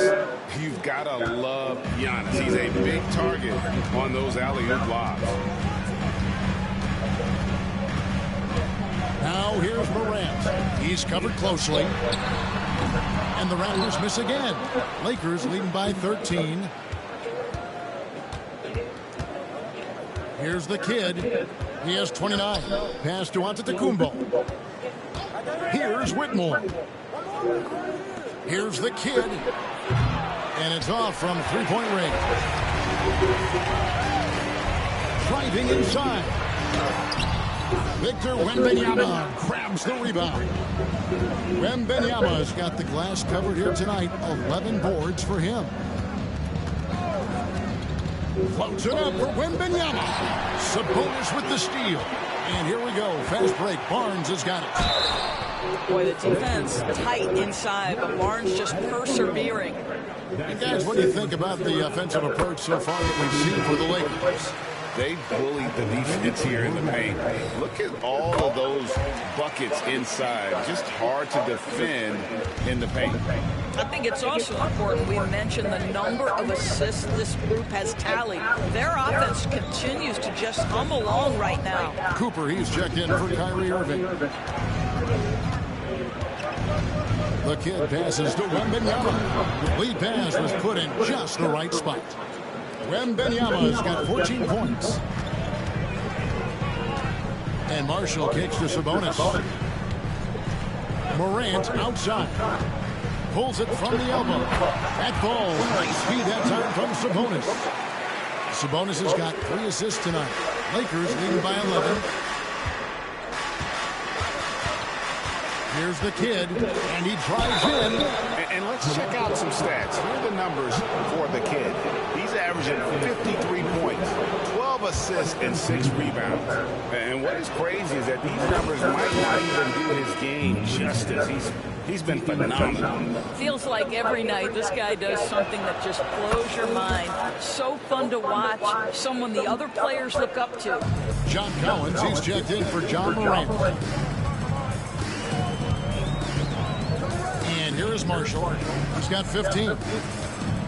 you've got to love Giannis. He's a big target on those alley-oop lobs. Now here's Morant. He's covered closely. And the Raptors miss again. Lakers leading by 13. Here's the kid. He has 29. Pass to Antetokounmpo. Here's Whitmore. Here's the kid. And it's off from three-point range. Driving inside. Victor Wembanyama grabs the rebound. Wembanyama's got the glass covered here tonight. 11 boards for him. Floats it up for Wembanyama. Sabonis with the steal. And here we go. Fast break. Barnes has got it. Boy, the defense tight inside, but Barnes just persevering. And guys, what do you think about the offensive approach so far that we've seen for the Lakers? They bullied the defense here in the paint. Look at all of those buckets inside. Just hard to defend in the paint. I think it's also important we mention the number of assists this group has tallied. Their offense continues to just hum along right now. Cooper, he's checked in for Kyrie Irving. The kid passes to Wembanyama. The lead pass was put in just the right spot. Wembanyama's got 14 points. And Marshall kicks to Sabonis. Morant outside. Pulls it from the elbow. That ball, nice speed that time from Sabonis. Sabonis has got 3 assists tonight. Lakers leading by 11. Here's the kid, and he drives in. And let's check out some stats. Here are the numbers for the kid. He's averaging 53 points, 12 assists, and 6 rebounds. And what is crazy is that these numbers might not even do his game justice. He's been phenomenal. Feels like every night this guy does something that just blows your mind. So fun to watch. Someone the other players look up to. John Collins, he's checked in for Ja Morant. Here is Marshall. He's got 15.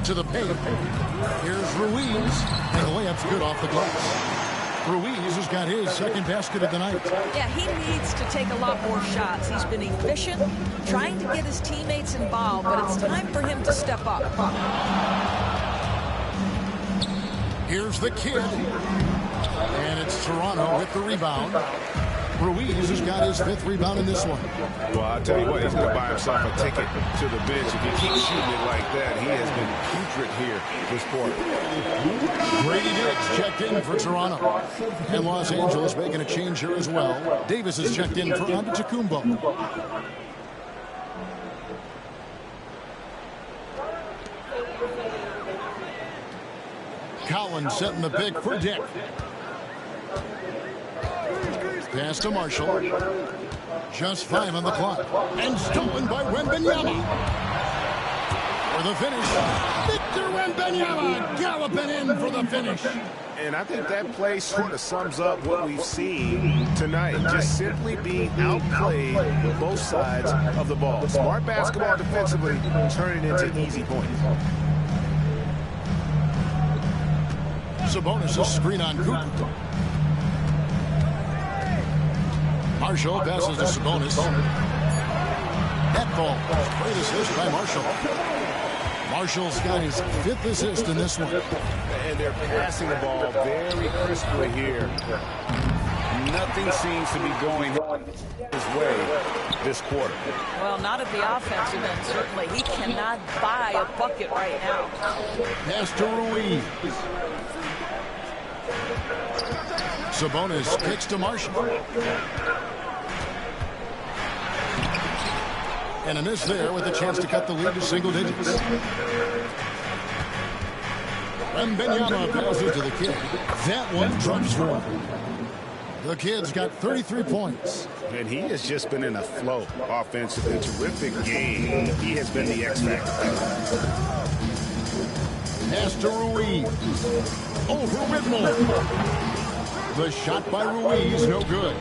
To the paint. Here's Ruiz. And the layup's good off the glass. Ruiz has got his second basket of the night. Yeah, he needs to take a lot more shots. He's been efficient, trying to get his teammates involved, but it's time for him to step up. Here's the kid. And it's Toronto with the rebound. Ruiz has got his 5th rebound in this one. Well, I'll tell you what, he's going to buy himself a ticket to the bench. If he keeps shooting it like that, he has been putrid here this quarter. Grady Diggs checked in for Toronto. And Los Angeles making a change here as well. Davis is checked in for Antetokounmpo. Collins setting the pick for Dick. Pass to Marshall. Just 5 on the clock. And stolen by Wembanyama. For the finish, Victor Wembanyama galloping in for the finish. And I think that play sort of sums up what we've seen tonight. Just simply being outplayed with both sides of the ball. Smart basketball defensively, turning into easy points. Sabonis' screen on Cooper. Marshall passes to Sabonis. That ball. Great assist by Marshall. Marshall's got his 5th assist in this one. And they're passing the ball very crisply here. Nothing seems to be going his way this quarter. Well, not at the offensive end, certainly. He cannot buy a bucket right now. Pass to Ruiz. Sabonis kicks to Marshall. And a miss there with a chance to cut the lead to single digits. Wembanyama passes to the kid. That one trumps for him. The kid's got 33 points. And he has just been in a flow offensively. Terrific game. He has been the X factor. Pass to Ruiz. Over Whitmore. The shot by Ruiz, no good.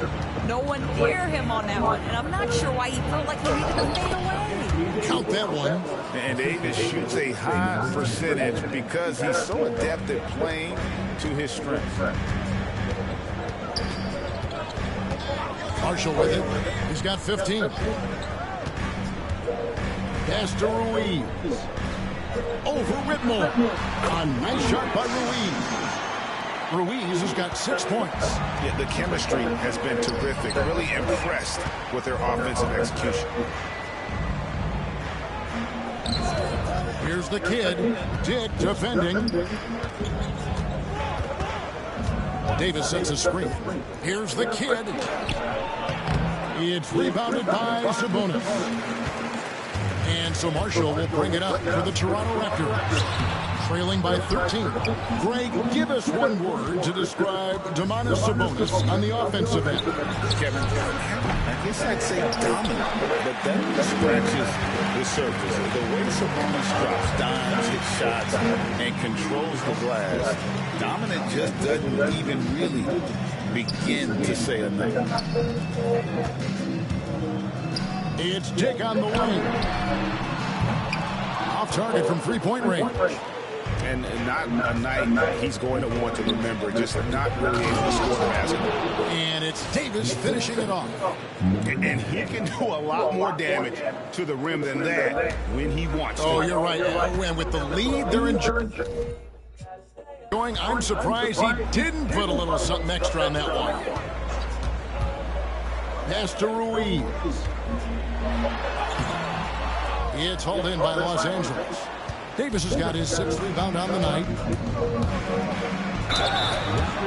No one near him on that one, and I'm not sure why he felt like he needed to fade away. Count that one. And Davis shoots a high percentage because he's so adept at playing to his strengths. Marshall with it. He's got 15. Pass to Ruiz. Over Whitmore. A nice shot by Ruiz. Ruiz has got 6 points. Yeah, the chemistry has been terrific. Really impressed with their offensive execution. Here's the kid. Dick defending. Davis sets a screen. Here's the kid. It's rebounded by Sabonis. And so Marshall will bring it up for the Toronto Raptors. Trailing by 13. Greg, give us one word to describe Domantas Sabonis on the offensive end. Kevin, I guess I'd say dominant, but that scratches the surface. The way Sabonis drops dimes, hits shots, and controls the glass, dominant just doesn't even really begin to say enough. It's Dick on the wing. Off target from three-point range. And not a night he's going to want to remember, just not really able to score the basketball. And it's Davis finishing it off. And he can do a lot more damage to the rim than that when he wants to. Oh, you're right. And with the lead, they're enjoying. I'm surprised he didn't put a little something extra on that one. Pass to Ruiz. It's hauled in by Los Angeles. Davis has got his 6th rebound on the night.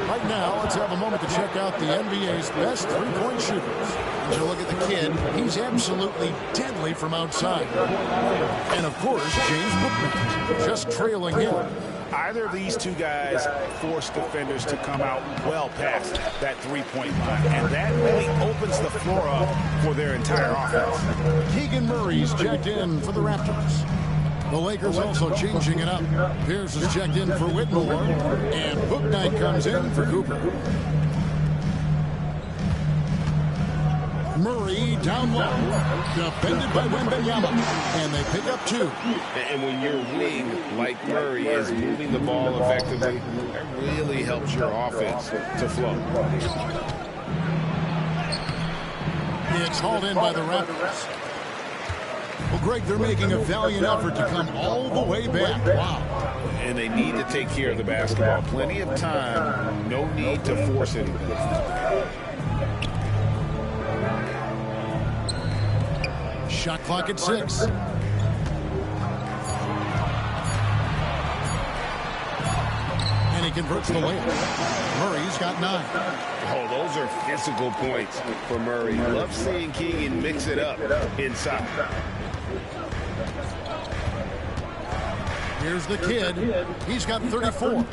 Right now, let's have a moment to check out the NBA's best three-point shooters. As you look at the kid, he's absolutely deadly from outside. And, of course, James Bouknight, just trailing him. Either of these two guys force defenders to come out well past that three-point line, and that really opens the floor up for their entire offense. Keegan Murray's checked in for the Raptors. The Lakers also changing it up. Pierce is checked in for Whitmore, and Bouknight comes in for Cooper. Murray down low, defended by Wembanyama, and they pick up 2. And when your wing, like Murray, is moving the ball effectively, that really helps your offense to flow. It's hauled in by the Raptors. Well, Greg, they're making a valiant effort to come all the way back. Wow. And they need to take care of the basketball. Plenty of time. No need to force anything. Shot clock at 6. And he converts the layup. Murray's got 9. Oh, those are physical points for Murray. Love seeing Keegan mix it up inside. Here's the kid. He's got 34.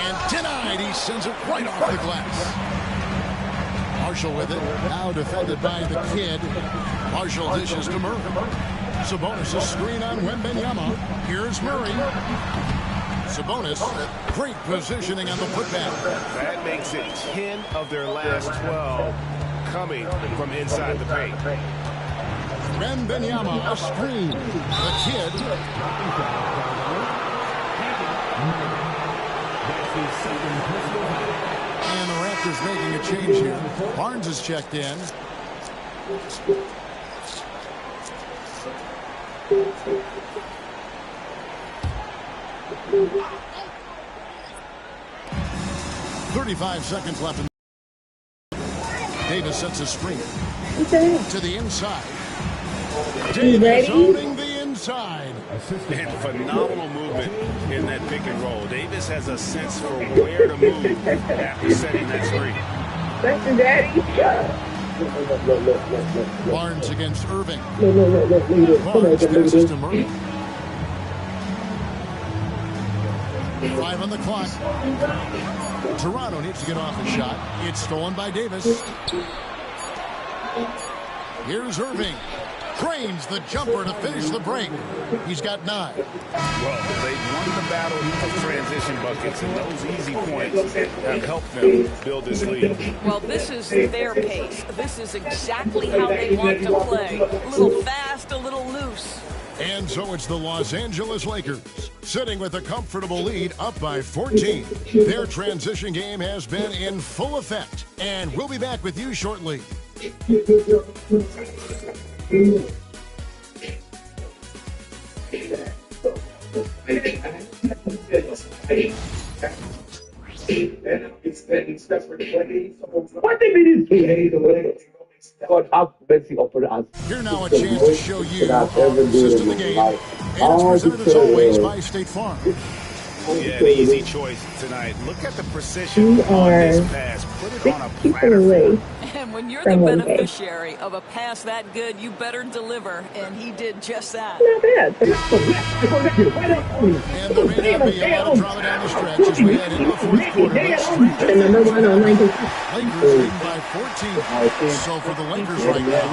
And denied. He sends it right off the glass. Marshall with it. Now defended by the kid. Marshall dishes to Murray. Sabonis a screen on Wembanyama. Here's Murray. Sabonis, great positioning on the putback. That makes it 10 of their last 12 coming from inside the paint. Wembanyama a screen. The kid. And the Raptors making a change here. Barnes is checked in. "35 seconds left. Davis sets a screen to the inside. Davis owning the inside. And phenomenal movement in that pick and roll. Davis has a sense for where to move after setting that screen. That's your daddy. Barnes against Irving. Barnes passes to Murray. 5 on the clock. Toronto needs to get off a shot. It's stolen by Davis. Here's Irving. Cranes the jumper to finish the break. He's got 9. Well, they've won the battle of transition buckets, and those easy points have helped them build this lead. Well, this is their pace. This is exactly how they want to play. A little fast, a little loose. And so it's the Los Angeles Lakers, sitting with a comfortable lead up by 14. Their transition game has been in full effect, and we'll be back with you shortly. What they mean is Here now a chance to show you our assist in the game. And it's presented as always by State Farm. Yeah, the easy choice tonight. Look at the precision on this pass. Put it on a platter. And when you're the beneficiary of a pass that good, you better deliver. And he did just that. Not bad. And there may not be a lot of drama down the stretch as we head into the fourth quarter. The number one online. Lakers leading by 14. So for the Lakers right now,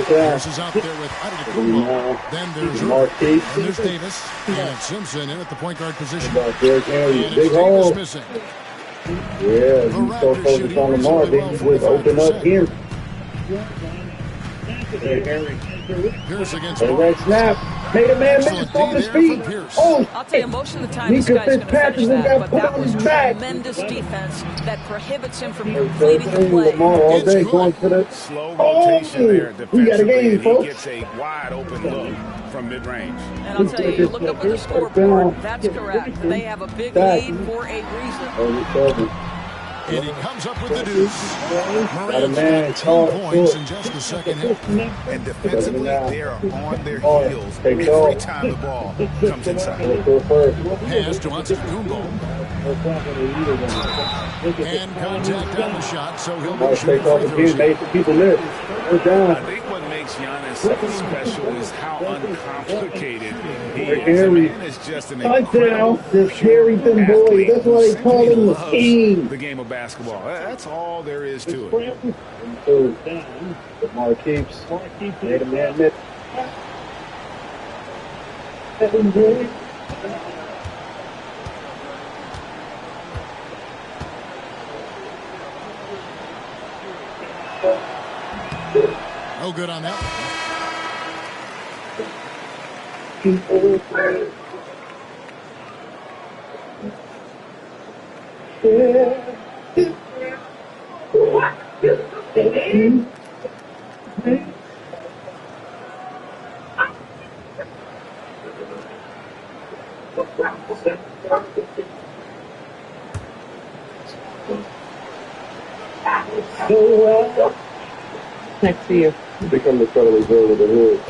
Pierce is out there with Antetokounmpo. Then there's Irving. And there's Davis. And Simpson in at the point guard position. And it's Davis missing. Yeah, he's so focused on the mark, they can just open up here. Pierce against That snap. Made a man miss on his feet. Oh, I'll tell you, most of the time this guy's going to finish that, but that was tremendous defense that prohibits him from completing the play. All day going for that. Slow rotation there We got a game, defensively. folks. He gets a wide open look from mid-range. And I'll tell you, look up at the scoreboard. That's correct. They have a big lead for a reason. And he comes up with the deuce. Morant's man, got 10 points in just the second half. And defensively, they are on their heels every time the ball comes inside. Pass to Antetokounmpo. And contact on the shot, so he'll be shooting free throws. I think what makes Giannis special is how uncomplicated he is. The man is just an incredible Harrington boy. That's why they call him the king. The game of basketball. That's all there is to it. Keeps. Made a man miss. No good on that. Next to you. Become the federal reserve of the hood.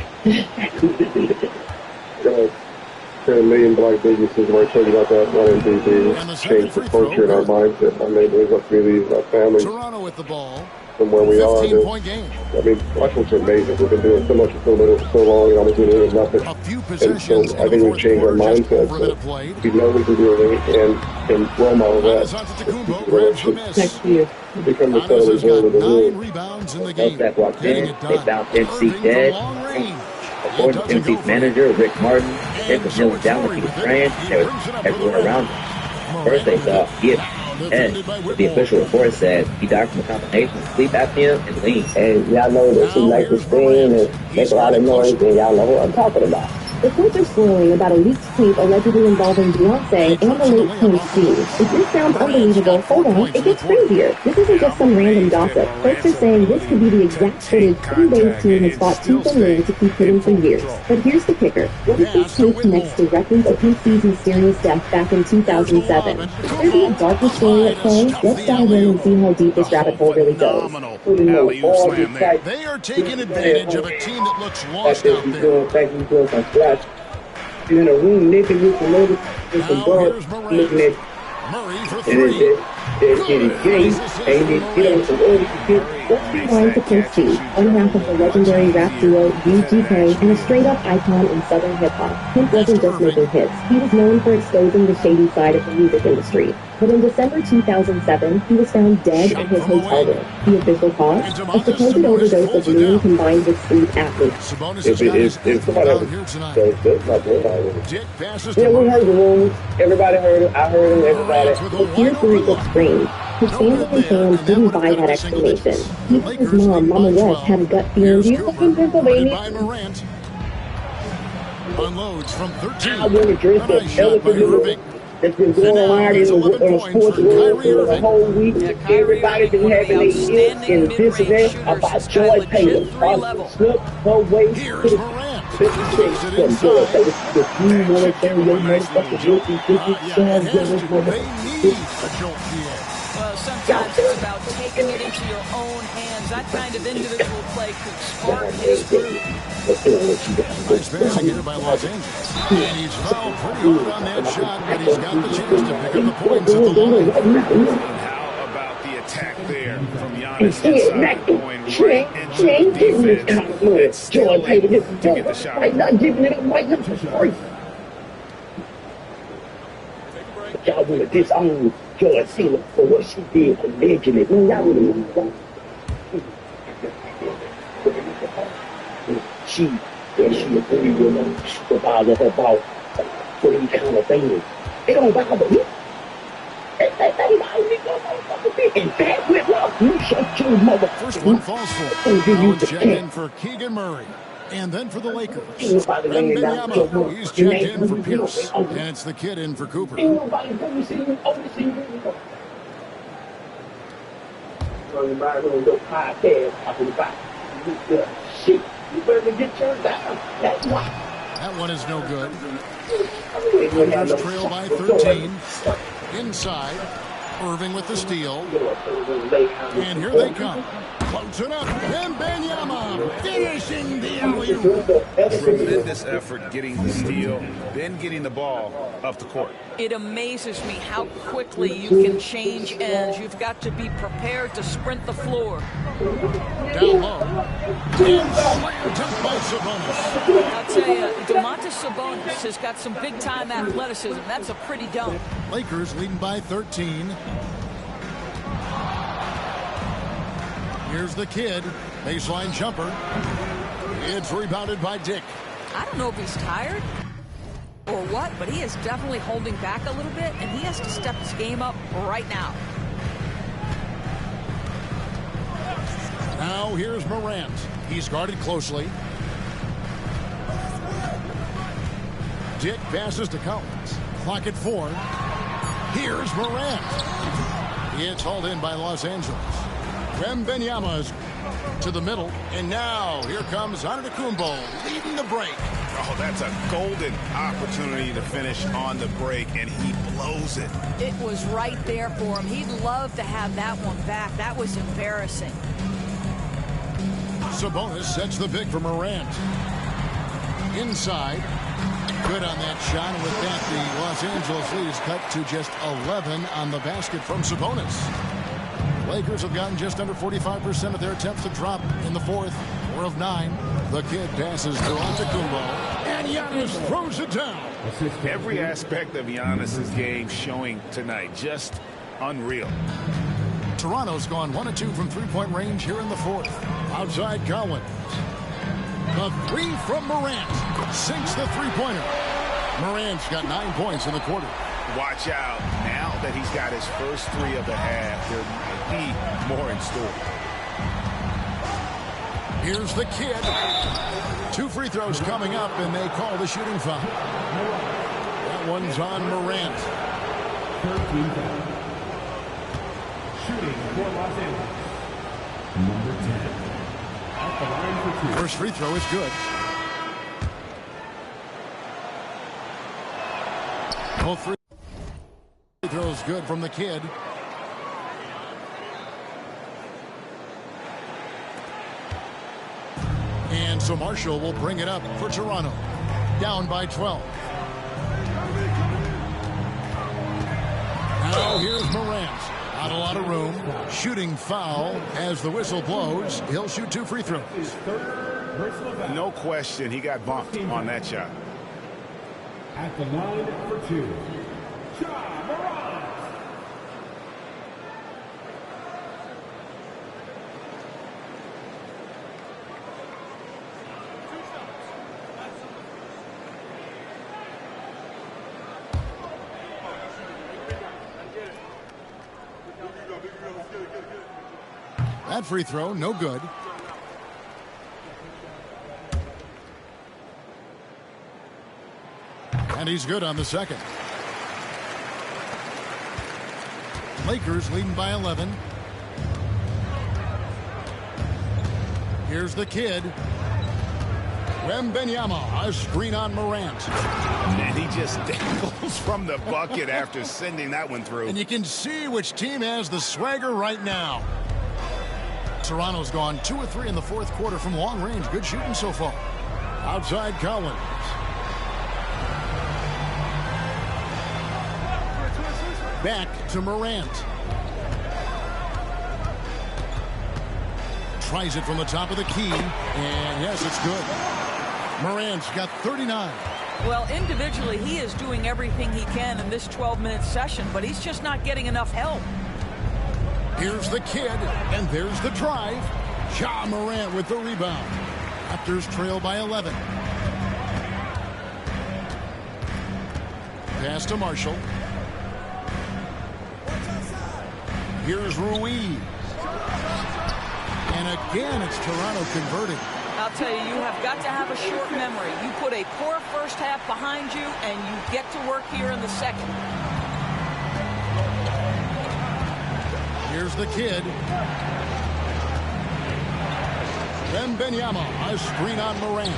$10 million black businesses where I told you about that on NBC. Change the culture in our mindset, our neighborhoods, our communities, our families. Toronto with the ball. from where we are. 15-point game. I mean, Washington's amazing. We've been doing so much for so long, and almost doing nothing. A few And possessions so I think we've changed our mindset. So we know we can do it, and role model that. Grabs the miss. Next year. Become the Giannis has got of the 9 world. rebounds in the game. That walked Getting in, it they done. bounced MC Irving dead. from long range. According to MC's manager, Rick Martin, they put him down like he was praying. There was everyone around him. First they thought he had head, but the official report said he died from a combination of sleep apnea and lean. And y'all know that she likes to scream and make a lot of noise, and y'all know what I'm talking about. Reports are swirling about a leaked tape allegedly involving Beyonce and the late Prince Steve. If this sounds unbelievable, hold on, it gets crazier. This isn't just some random gossip. Folks are saying this could be the exact footage Bae's team has fought tooth and nail to keep hidden for years. But here's the kicker. What if this tape connects directly to Prince's mysterious death back in 2007? Could there be a darker story at play? Let's dive in and see how deep this rabbit hole really goes. They are taking advantage of a team that looks lost out there. In a room naked with some other, with some guards, looking at, and it is James, and then get on some other shit. Let's rewind to Prince Steve, one half of the legendary rap duo UGK and a straight-up icon in Southern hip-hop. Prince wasn't just making hits. He was known for exposing the shady side of the music industry. But in December 2007, he was found dead in his hotel room. The official cause? A supposed overdose of lean combined with sleep apnea. It's somebody that's not good. Yeah, we heard the rumors. Everybody heard it. I heard it. Everybody. But here's where it gets strange. His family and fans didn't buy that explanation. Even his mom, Mama West, had a gut feeling. Do you live in Pennsylvania? Unloads from 13. I want to dress the elephant that's been going around in the sports world for the whole week. Everybody been having their ears and this and that about Joy Taylor. Slip her way to the Joy Taylor. If you want to tell your motherfucking guilty, well, sometimes it's about taking it into your own hands. That kind of individual play could spark his group. Nice passing here by Los Angeles. And he's fouled pretty hard on that shot, but he's got the chance to pick up the points at the line. How about the attack there from Giannis inside, going right into the defense and still able to get the shot. I'm not giving it up right now. Sorry. Y'all want to disown Joy Taylor for what she did allegedly. No, y'all wouldn't want she agreed with her supervisor about for these kind of things. They don't bother me. They bother me, motherfucker. And that with love, you shut your mother. First one falls for. Now check in for Keegan Murray. And then for the Lakers, Wembanyama, he's checked in for Pierce. And it's the kid in for Cooper. Shit, you better get turned down. That's why. That one is no good. Lakers trail by 13. Inside, Irving with the steal. And here they come. Closing up, Wembanyama finishing the alley-oop. Tremendous effort getting the steal, then getting the ball up the court. It amazes me how quickly you can change ends. You've got to be prepared to sprint the floor. Down low. And slammed by Sabonis. I'll tell you, Domantas Sabonis has got some big-time athleticism. That's a pretty dunk. Lakers leading by 13. Here's the kid. Baseline jumper. It's rebounded by Dick. I don't know if he's tired or what, but he is definitely holding back a little bit, and he has to step his game up right now. Now here's Morant. He's guarded closely. Dick passes to Collins. Clock at 4. Here's Morant. It's hauled in by Los Angeles. Wembanyama's to the middle, and now here comes Antetokounmpo leading the break. Oh, that's a golden opportunity to finish on the break, and he blows it. It was right there for him. He'd love to have that one back. That was embarrassing. Sabonis sets the pick for Morant. Inside. Good on that shot, and with that, the Los Angeles lead is cut to just 11 on the basket from Sabonis. Lakers have gotten just under 45% of their attempts to drop in the fourth. 4 of 9. The kid passes to Antetokounmpo, and Giannis throws it down. Every aspect of Giannis's game showing tonight, just unreal. Toronto's gone 1 of 2 from three-point range here in the fourth. Outside Collins. The three from Morant sinks the three-pointer. Morant's got 9 points in the quarter. Watch out. Now that he's got his first 3 of the half, there might be more in store. Here's the kid. 2 free throws coming up, and they call the shooting foul. That one's on Morant. 13 foul. Shooting for Los Angeles. Number 10. At the line for 2. First free throw is good. Both free throws good from the kid. And so Marshall will bring it up for Toronto. Down by 12. Now here's Morant. Not a lot of room. Shooting foul as the whistle blows. He'll shoot 2 free throws. No question, he got bumped on that shot. At the line for 2. Ja Morant. That free throw, no good. And he's good on the second. Lakers leading by 11. Here's the kid. Wembanyama, a screen on Morant. And he just dangles from the bucket after sending that one through. And you can see which team has the swagger right now. Toronto's gone 2 of 3 in the fourth quarter from long range. Good shooting so far. Outside Collins. Back to Morant. Tries it from the top of the key. And yes, it's good. Morant's got 39. Well, individually, he is doing everything he can in this 12-minute session, but he's just not getting enough help. Here's the kid, and there's the drive. Ja Morant with the rebound. Raptors trail by 11. Pass to Marshall. Here's Ruiz. And again, it's Toronto converting. I'll tell you, you have got to have a short memory. You put a poor first half behind you, and you get to work here in the second. Here's the kid. Wembanyama, a screen on Morant.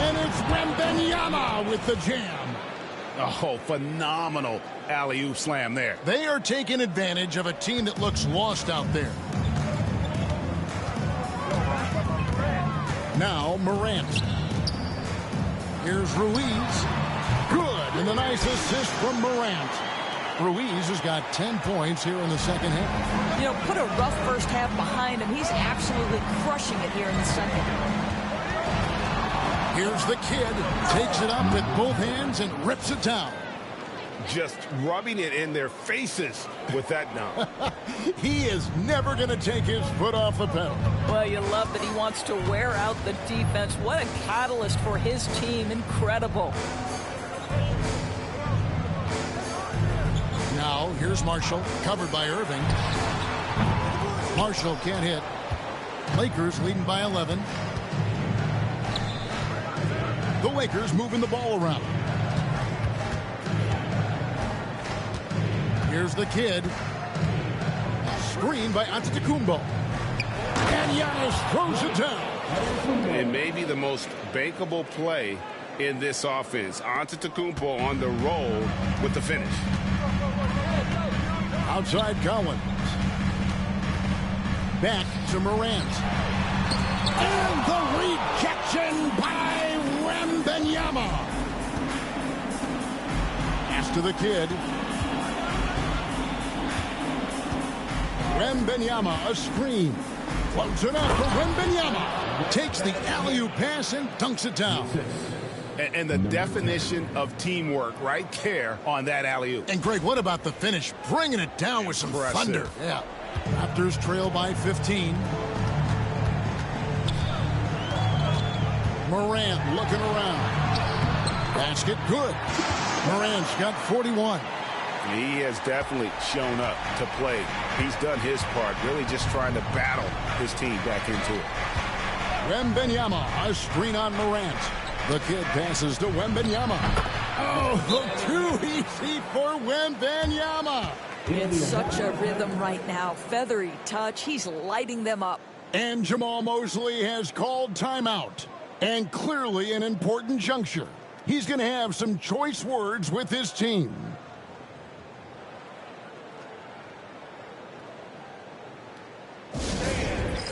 And it's Wembanyama with the jam. Oh, phenomenal alley-oop slam there. They are taking advantage of a team that looks lost out there. Now Morant. Here's Ruiz. Good, and a nice assist from Morant. Ruiz has got 10 points here in the second half. You know, put a rough first half behind him. He's absolutely crushing it here in the second. Here's the kid. Takes it up with both hands and rips it down. Just rubbing it in their faces with that dunk. He is never going to take his foot off the pedal. Well, you love that he wants to wear out the defense. What a catalyst for his team. Incredible. Now, here's Marshall, covered by Irving. Marshall can't hit. Lakers leading by 11. The Lakers moving the ball around. Here's the kid. Screen by Antetokounmpo. And Giannis throws it down. It may be the most bankable play in this offense. Antetokounmpo on the roll with the finish. Outside Collins. Back to Morant. And the rejection by Wembanyama. Pass to the kid. Wembanyama, a screen. Floats it up for Wembanyama. Takes the alley-oop pass and dunks it down. And the definition of teamwork right there on that alley-oop. And, Greg, what about the finish? Bringing it down with some thunder. Yeah. Raptors trail by 15. Morant looking around. Basket good. Morant's got 41. He has definitely shown up to play. He's done his part, really just trying to battle his team back into it. Wembanyama, a screen on Morant. The kid passes to Wembanyama. Oh, too easy for Wembanyama. It's such a rhythm right now. Feathery touch. He's lighting them up. And Jamal Mosley has called timeout. And clearly an important juncture. He's going to have some choice words with his team.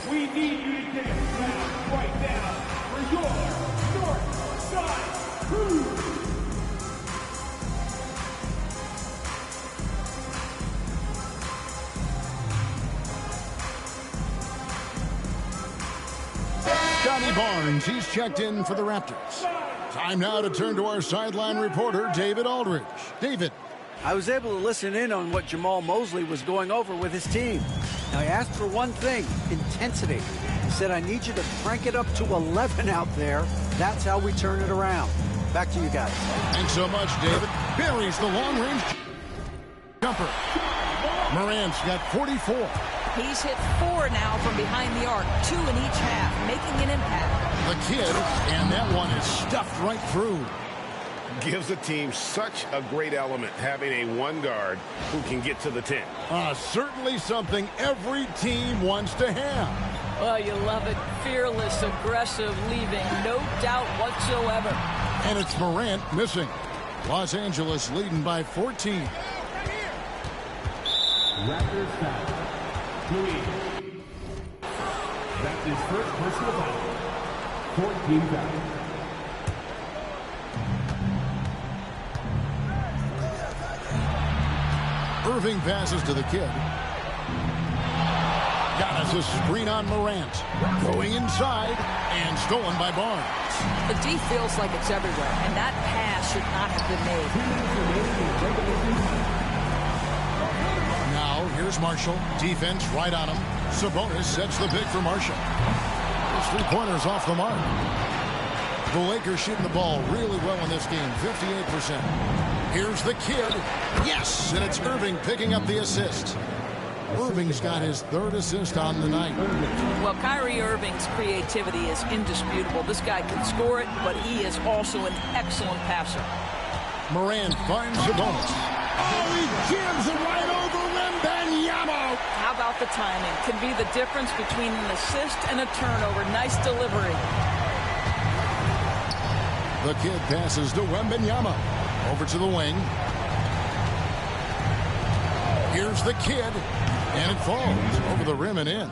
We need you to take a snap right now for your North Side Crew. Scotty Barnes, he's checked in for the Raptors. Time now to turn to our sideline reporter, David Aldridge. David. I was able to listen in on what Jamal Mosley was going over with his team. Now, he asked for one thing, intensity. He said, I need you to crank it up to 11 out there. That's how we turn it around. Back to you guys. Thanks so much, David. Buries the long-range jumper. Morant's got 44. He's hit 4 now from behind the arc, 2 in each half, making an impact. The kid, and that one is stuffed right through. Gives the team such a great element, having a one guard who can get to the 10. Certainly something every team wants to have. Oh, you love it. Fearless, aggressive, leaving no doubt whatsoever. And it's Morant missing. Los Angeles leading by 14. Raptors foul. Louis. That's his first personal foul. 14 foul. Irving passes to the kid. Giannis a screen on Morant. Going inside and stolen by Barnes. The D feels like it's everywhere, and that pass should not have been made. Now, here's Marshall. Defense right on him. Sabonis sets the pick for Marshall. His three-pointers off the mark. The Lakers shooting the ball really well in this game, 58%. Here's the kid. Yes, and it's Irving picking up the assist. Irving's got his 3rd assist on the night. Well, Kyrie Irving's creativity is indisputable. This guy can score it, but he is also an excellent passer. Morant finds Sabonis. Oh, he jams it right over Wembanyama. How about the timing? Can be the difference between an assist and a turnover. Nice delivery. The kid passes to Wembanyama. Over to the wing. Here's the kid. And it falls over the rim and in.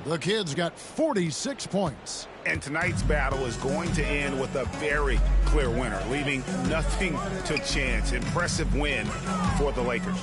The kid's got 46 points. And tonight's battle is going to end with a very clear winner, leaving nothing to chance. Impressive win for the Lakers.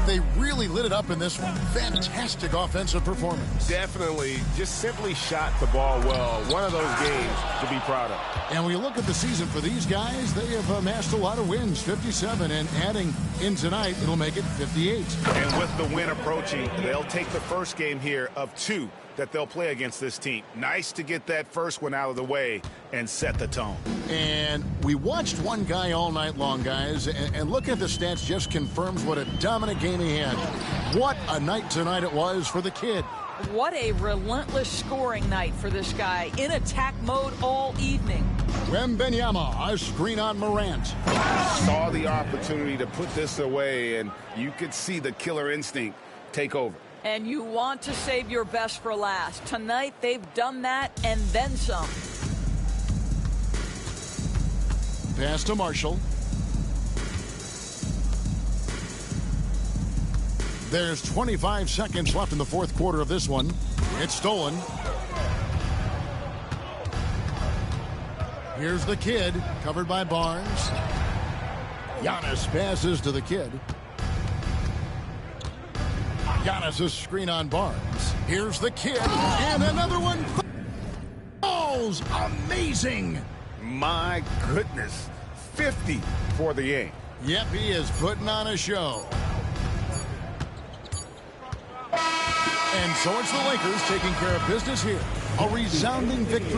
They really lit it up in this one. Fantastic offensive performance. Definitely just simply shot the ball well. One of those games to be proud of. And when you look at the season for these guys, they have amassed a lot of wins, 57, and adding in tonight, it'll make it 58. And with the win approaching, they'll take the first game here of 2 that they'll play against this team. Nice to get that first one out of the way and set the tone. And we watched one guy all night long, guys, and looking at the stats just confirms what a dominant game he had. What a night tonight it was for the kid. What a relentless scoring night for this guy. In attack mode all evening. Wembanyama, a screen on Morant. Saw the opportunity to put this away, and you could see the killer instinct take over. And you want to save your best for last. Tonight, they've done that and then some. Pass to Marshall. There's 25 seconds left in the 4th quarter of this one. It's stolen. Here's the kid, covered by Barnes. Giannis passes to the kid. Got us a screen on Barnes. Here's the kid, and another one falls. Amazing. My goodness. 50 for the game. Yep, he is putting on a show. And so it's the Lakers taking care of business here. A resounding victory.